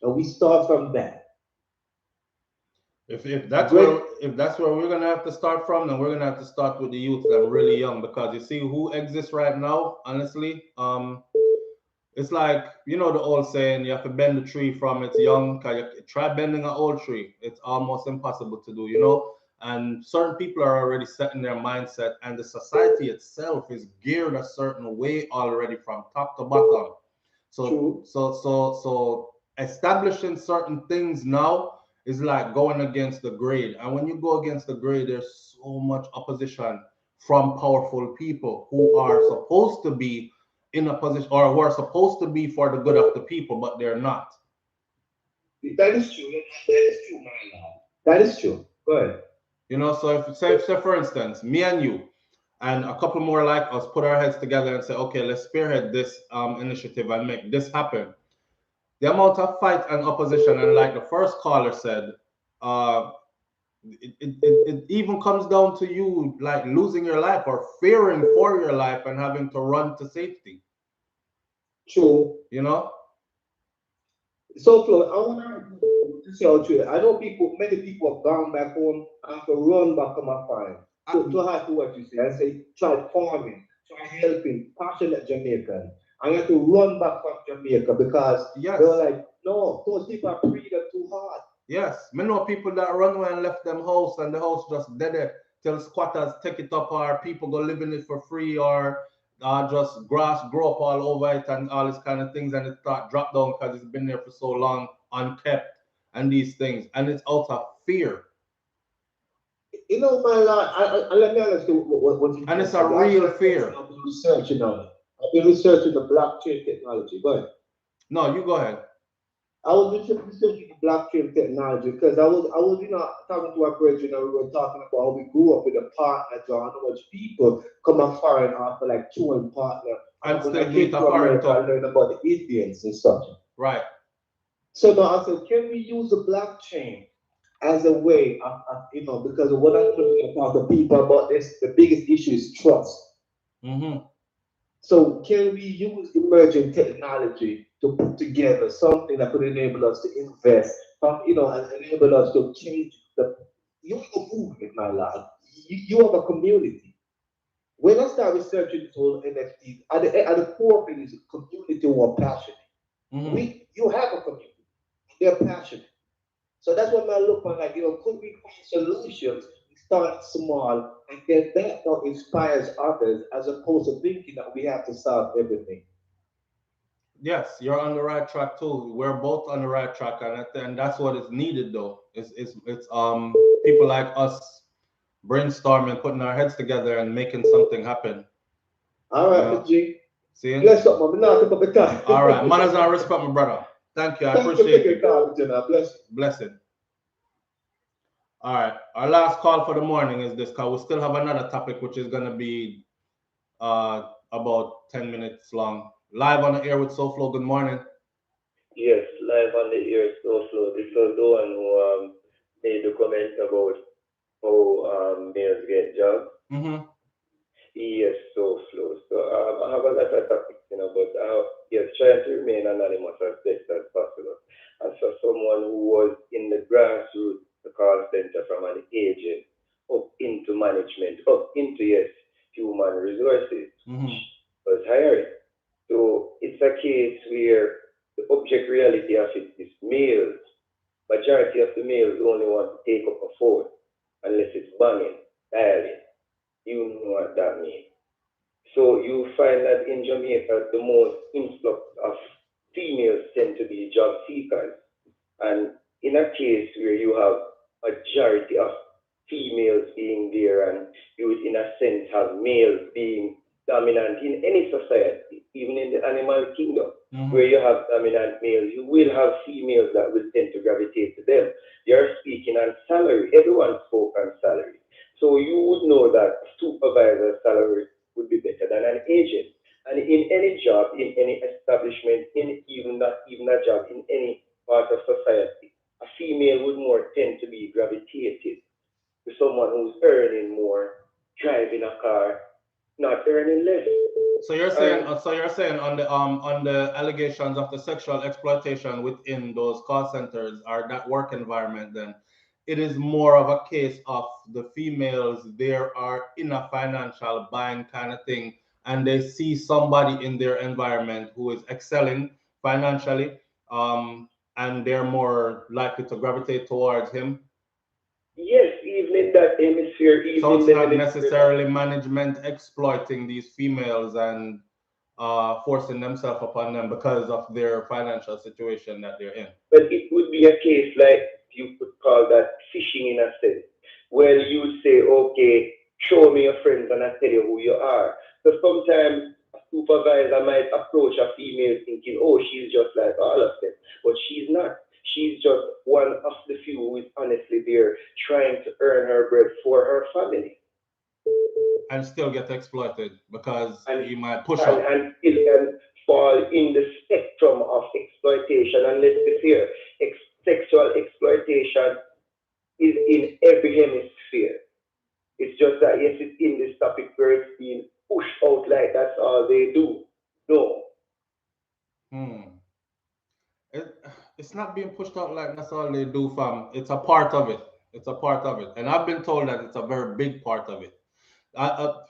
And we start from that. If that's where we're gonna have to start from, then we're gonna have to start with the youth that are really young, because you see who exists right now, honestly, it's like, the old saying, you have to bend the tree from its young. You try bending an old tree, it's almost impossible to do, and certain people are already set in their mindset, and the society itself is geared a certain way already from top to bottom. So establishing certain things now is like going against the grade. And when you go against the grade, there's so much opposition from powerful people who are supposed to be in a position, or who are supposed to be for the good of the people, but they're not. That is true. That is true, my lord. That is true. Go ahead. So if say for instance, me and you and a couple more like us put our heads together and say, okay, let's spearhead this initiative and make this happen. The amount of fight and opposition, and like the first caller said, it even comes down to you like losing your life or fearing for your life and having to run to safety. True. So Flo, I want to say how true. I know many people have gone back home and to run back to my farm. To have to what you say. I say try farming, try helping passionate Jamaican. I have to run back from Jamaica because they're like, no, those people are treated too hard. Yes, I know people that run away and left them house, and the house just dead there till squatters take it up, or people go live in it for free, or just grass grow up all over it and all these kind of things, and it start drop down because it's been there for so long unkept and these things, and it's out of fear. My lord, let me ask you what you and it's a real fear. I've been researching on it. I've been researching the blockchain technology. Go ahead. No, you go ahead. I was researching the blockchain technology because I was talking to our brethren, and we were talking about how we grew up with a partner, John, how much people come and foreign after like chewing partner. And when I came to America, I learned about the Indians and stuff. Right. So now I said, can we use the blockchain as a way of because what I'm going to talk to people about this, the biggest issue is trust. Mm-hmm. So can we use emerging technology to put together something that could enable us to invest, and enable us to change the. You have a movement, my lad. You have a community. When I start researching this whole NFTs, at the core of it is a community who are passionate. You have a community, they're passionate. So that's what I look on, like, could we find solutions? We start small, and then that now inspires others, as opposed to thinking that we have to solve everything. Yes, you're on the right track too. We're both on the right track, and that's what is needed though. It's people like us brainstorming, putting our heads together, and making something happen. All right, G. See? Bless up, man. Now up the time. All right, manners and respect, my brother. Thank you. I appreciate it. Blessing. All right, our last call for the morning is this, because we still have another topic which is going to be about 10 minutes long. Live on the air with SouFLo. Good morning. Yes, live on the air, SouFLo. This was the one who made the comment about how males get jobs. Yes, SouFLo. So I have a lot of topics, but yes, trying to remain anonymous as best as possible. As for someone who was in the grassroots, the call center, from an agent up into management, up into, yes, human resources, was hiring. So it's a case where the object reality of it is males. Majority of the males only want to take up a phone unless it's banging, dialing. You know what that means. So you find that in Jamaica, the most influx of females tend to be job seekers. And in a case where you have majority of females being there, and you would, in a sense, have males being dominant in any society, even in the animal kingdom, where you have dominant males, you will have females that will tend to gravitate to them. You're speaking on salary. Everyone spoke on salary. So you would know that supervisor salary would be better than an agent. And in any job, in any establishment, in even a job in any part of society, a female would more tend to be gravitated to someone who's earning more, driving a car, not earning less. So you're saying, on the allegations of the sexual exploitation within those call centers or that work environment, then it is more of a case of the females there are in a financial bind kind of thing, and they see somebody in their environment who is excelling financially, and they're more likely to gravitate towards him. Yes, even in that hemisphere. So it's not necessarily management exploiting these females and forcing themselves upon them because of their financial situation that they're in. But it would be a case like you could call that fishing in a sense, where you would say, okay, show me your friends and I tell you who you are. So sometimes a supervisor might approach a female thinking, oh, she's just like all of them, but she's not. She's just one of the few who is honestly there trying to earn her bread for her family. And still get exploited because he might push up. And it can fall in the spectrum of exploitation. And let's be clear, sexual exploitation is in every hemisphere. It's just that, yes, it's in this topic where it's being pushed out like that's all they do. No. It's not being pushed out like that's all they do, fam. It's a part of it. It's a part of it. And I've been told that it's a very big part of it.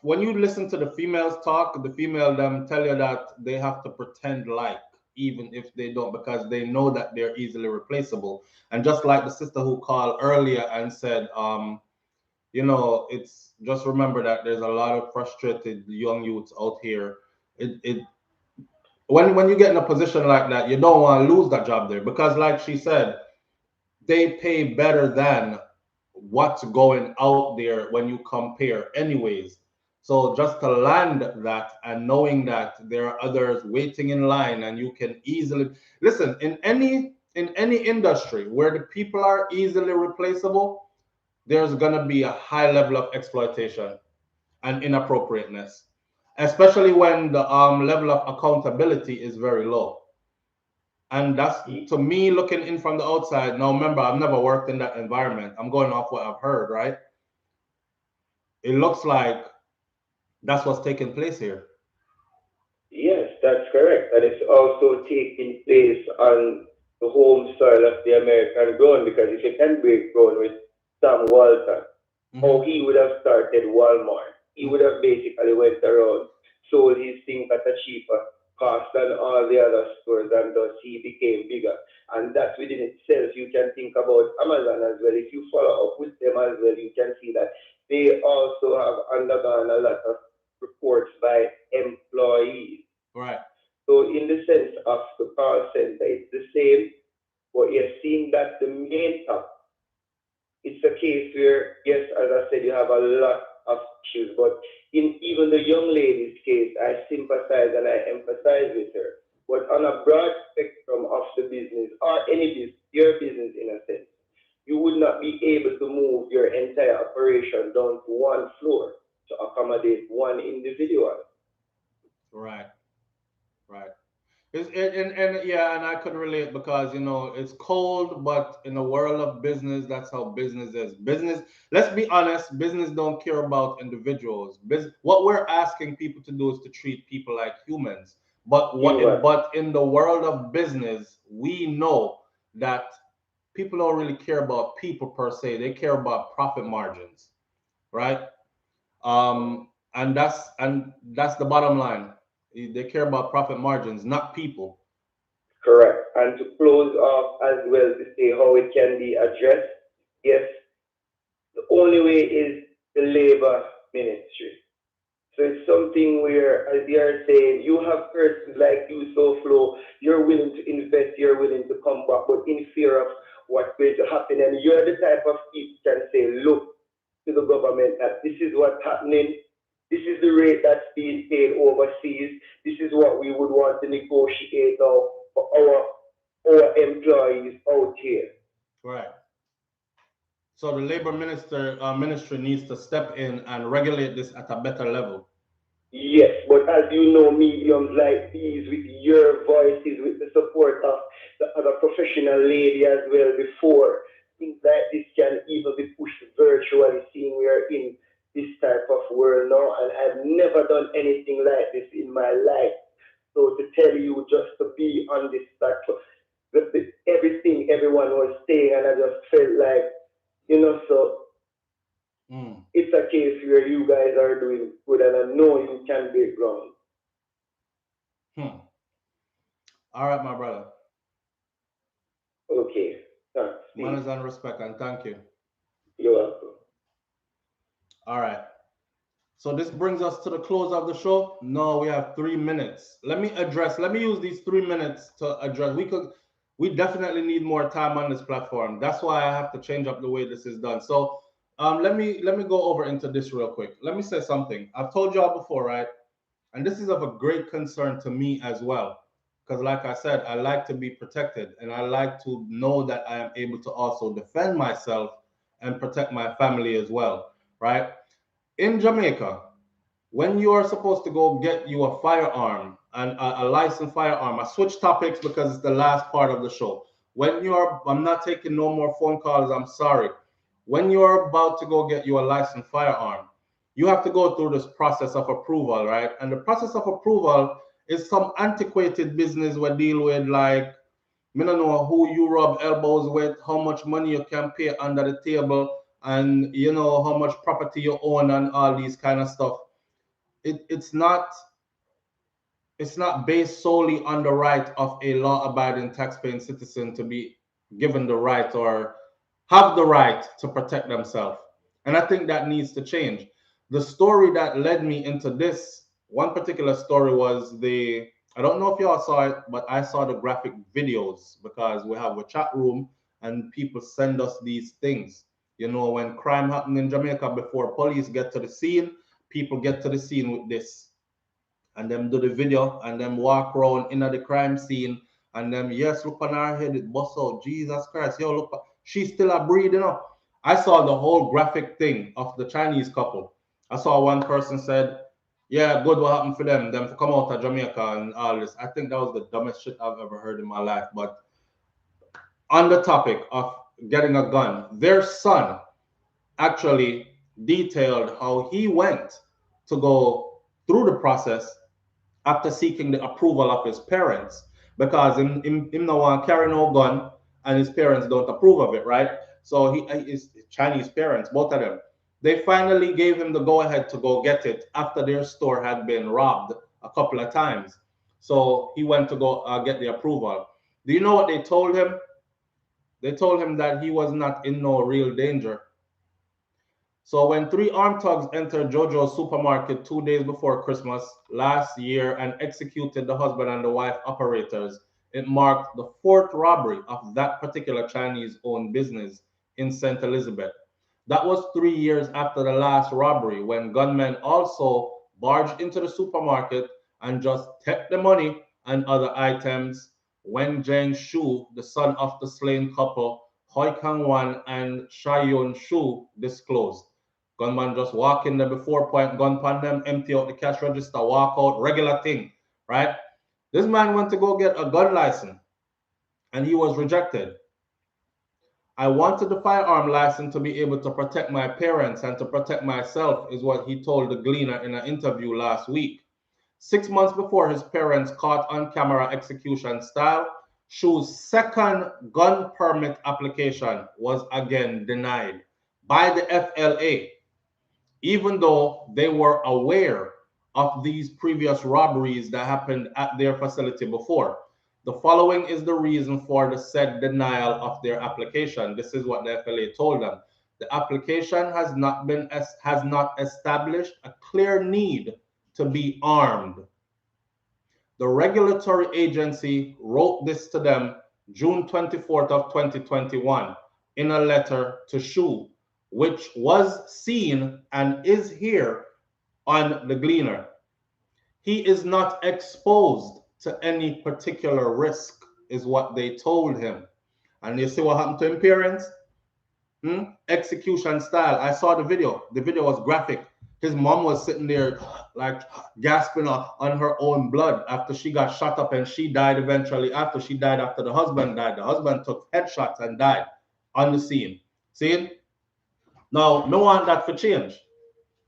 When you listen to the females talk, the female them tell you that they have to pretend like, even if they don't, because they know that they're easily replaceable. And just like the sister who called earlier and said, it's just remember that there's a lot of frustrated young youths out here. When you get in a position like that, you don't want to lose that job there, because like she said, they pay better than what's going out there when you compare anyways. So just to land that and knowing that there are others waiting in line, and you can easily listen in any industry where the people are easily replaceable, there's going to be a high level of exploitation and inappropriateness, especially when the level of accountability is very low. And that's, to me, looking in from the outside. Now, remember, I've never worked in that environment. I'm going off what I've heard, right? It looks like that's what's taking place here. Yes, that's correct. And it's also taking place on the home soil of the American ground, because if you can break ground with Sam Walton, how he would have started Walmart. He would have basically went around, sold his things at a cheaper cost than all the other stores, and thus he became bigger. And that within itself, you can think about Amazon as well. If you follow up with them as well, you can see that they also have undergone a lot of reports by employees. Right. So in the sense of the call center, it's the same, but you're seeing that the main top, it's a case where, yes, as I said, you have a lot of issues, but in even the young lady's case, I sympathize and I empathize with her. But on a broad spectrum of the business, or any business, your business in a sense, you would not be able to move your entire operation down to one floor to accommodate one individual. Right. Right. And yeah, and I could relate because it's cold, but in the world of business, that's how business is. Business, let's be honest, business don't care about individuals. What we're asking people to do is to treat people like humans. But in the world of business, we know that people don't really care about people per se. They care about profit margins, right? And that's the bottom line. They care about profit margins, not people. Correct. And to close off as well to say how it can be addressed, yes, the only way is the labor ministry. So it's something where, as they are saying, you have persons like you, SouFLo, you're willing to invest, you're willing to come back, but in fear of what's going to happen. And you're the type of people can say, look to the government that this is what's happening, this is the rate that's being paid overseas, this is what we would want to negotiate now for our employees out here. Right. So the labor ministry needs to step in and regulate this at a better level. Yes, but as you know, mediums like these, with your voices, with the support of the other professional lady as well before, things like this can even be pushed virtually, seeing we are in this type of world now, and I've never done anything like this in my life. So to tell you just to be on this platform, everything everyone was saying, and I just felt like, so it's a case where you guys are doing good, and I know you can break ground. All right, my brother. Okay. Thanks. Manners and respect, and thank you. You're welcome. All right. So this brings us to the close of the show. No, we have 3 minutes. Let me use these 3 minutes to address. We definitely need more time on this platform. That's why I have to change up the way this is done. So let me go over into this real quick. Let me say something. I've told y'all before, right? And this is of a great concern to me as well. Because like I said, I like to be protected, and I like to know that I am able to also defend myself and protect my family as well, right? In Jamaica, when you are supposed to go get you a firearm and a licensed firearm, I switch topics because it's the last part of the show. I'm not taking no more phone calls, I'm sorry. When you're about to go get you a licensed firearm, you have to go through this process of approval, right? And the process of approval is some antiquated business we deal with, like, I don't know who you rub elbows with, how much money you can pay under the table, and how much property you own, and all these kind of stuff. It's not based solely on the right of a law-abiding taxpaying citizen to be given the right or have the right to protect themselves. And I think that needs to change. The story that led me into this one particular story was I don't know if y'all saw it, but I saw the graphic videos because we have a chat room and people send us these things. When crime happened in Jamaica, before police get to the scene, people get to the scene with this. And them do the video and them walk around in the crime scene and them, yes, look on her head, it bust out. Jesus Christ, yo, look, she's still a breathing up. I saw the whole graphic thing of the Chinese couple. I saw one person said, yeah, good, what happened for them to come out of Jamaica and all this. I think that was the dumbest shit I've ever heard in my life. But on the topic of getting a gun, their son actually detailed how he went to go through the process after seeking the approval of his parents, because him no want carry no gun, and his parents don't approve of it, right? So he his Chinese parents, both of them, they finally gave him the go-ahead to go get it after their store had been robbed a couple of times. So he went to go get the approval. Do you know what they told him? They told him that he was not in no real danger. So when 3 armed thugs entered Jojo's supermarket 2 days before Christmas last year and executed the husband and the wife operators, it marked the 4th robbery of that particular Chinese-owned business in St. Elizabeth. That was 3 years after the last robbery, when gunmen also barged into the supermarket and just took the money and other items. Wen Zheng-shu, the son of the slain couple, Hoi Kang-wan and Shai-yun-shu, disclosed. Gunman just walk in there before, point gun upon them, empty out the cash register, walk out, regular thing, right? This man went to go get a gun license, and he was rejected. I wanted the firearm license to be able to protect my parents and to protect myself, is what he told the Gleaner in an interview last week. 6 months before his parents caught on camera execution style, Shu's second gun permit application was again denied by the FLA, even though they were aware of these previous robberies that happened at their facility before. The following is the reason for the said denial of their application. This is what the FLA told them. The application has not established a clear need to be armed. The regulatory agency wrote this to them June 24th of 2021 in a letter to Shu, which was seen and is here on the Gleaner. He is not exposed to any particular risk, is what they told him. And you see what happened to his parents? Execution style. I saw the video. The video was graphic. His mom was sitting there like gasping on her own blood after she got shot up, and she died eventually after she died after the husband died. The husband took headshots and died on the scene. See? Now, no want that to change.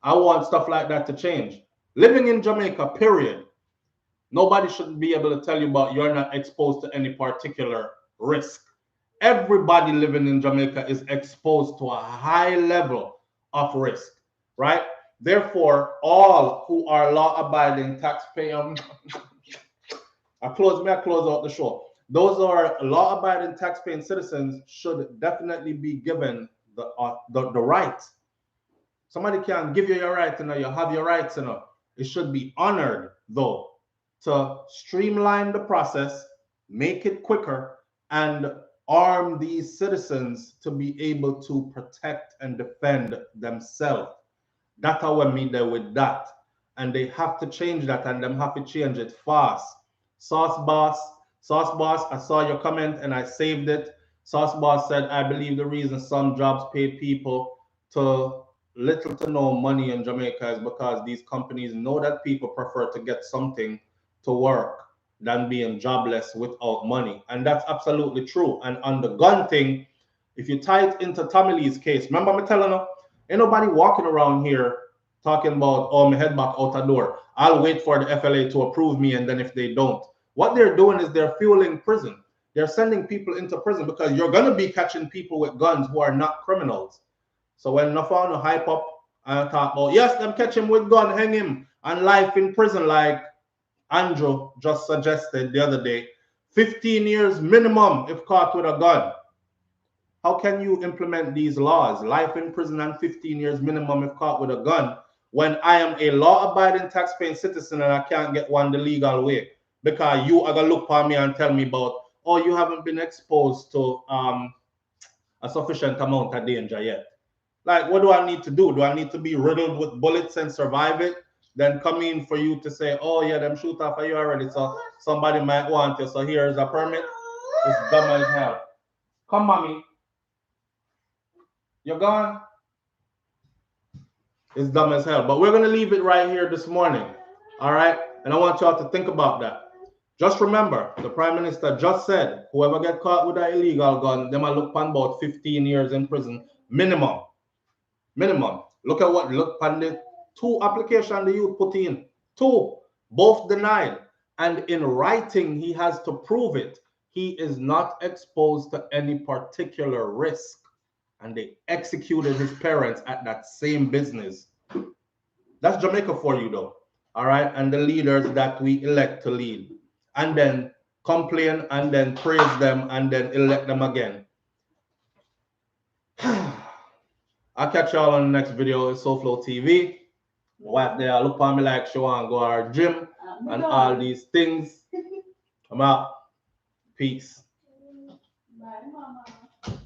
I want stuff like that to change. Living in Jamaica, period. Nobody should be able to tell you about you're not exposed to any particular risk. Everybody living in Jamaica is exposed to a high level of risk, right? Therefore, all who are law-abiding taxpayers, I close out the show. Those who are law-abiding taxpaying citizens should definitely be given the right. Somebody can give you your right, you have your rights, It should be honored, though, to streamline the process, make it quicker, and arm these citizens to be able to protect and defend themselves. That's how we meet there with that. And they have to change that, and them have to change it fast. Sauce Boss, I saw your comment and I saved it. Sauce Boss said, I believe the reason some jobs pay people to little to no money in Jamaica is because these companies know that people prefer to get something to work than being jobless without money. And that's absolutely true. And on the gun thing, if you tie it into Tommy Lee's case, remember me telling her, ain't nobody walking around here talking about, oh, my head back out the door. I'll wait for the FLA to approve me, and then if they don't. What they're doing is they're fueling prison. They're sending people into prison because you're going to be catching people with guns who are not criminals. So when Nafano hype up and talk about, yes, them catch him with gun, hang him, and life in prison, like Andrew just suggested the other day, 15 years minimum if caught with a gun. How can you implement these laws, life in prison and 15 years minimum if caught with a gun, when I am a law-abiding taxpaying citizen and I can't get one the legal way? Because you are going to look for me and tell me about, oh, you haven't been exposed to a sufficient amount of danger yet. Like, what do I need to do? Do I need to be riddled with bullets and survive it? Then come in for you to say, oh, yeah, them shoot off of you already, so somebody might want you. So here's a permit. It's dumb as hell. Come, mommy. You're gone? It's dumb as hell. But we're going to leave it right here this morning. All right? And I want y'all to think about that. Just remember, the Prime Minister just said, whoever get caught with an illegal gun, they might look upon about 15 years in prison. Minimum. Minimum. Look at what, look upon the 2 applications the youth put in. 2. Both denied. And in writing, he has to prove it. He is not exposed to any particular risk. And they executed his parents at that same business. That's Jamaica for you, though. All right. And the leaders that we elect to lead. And then complain and then praise them and then elect them again. I'll catch y'all on the next video. It's SouFLoTV. Wife there, look for me like she want to go to our gym and all these things. I'm out. Peace. Bye, mama.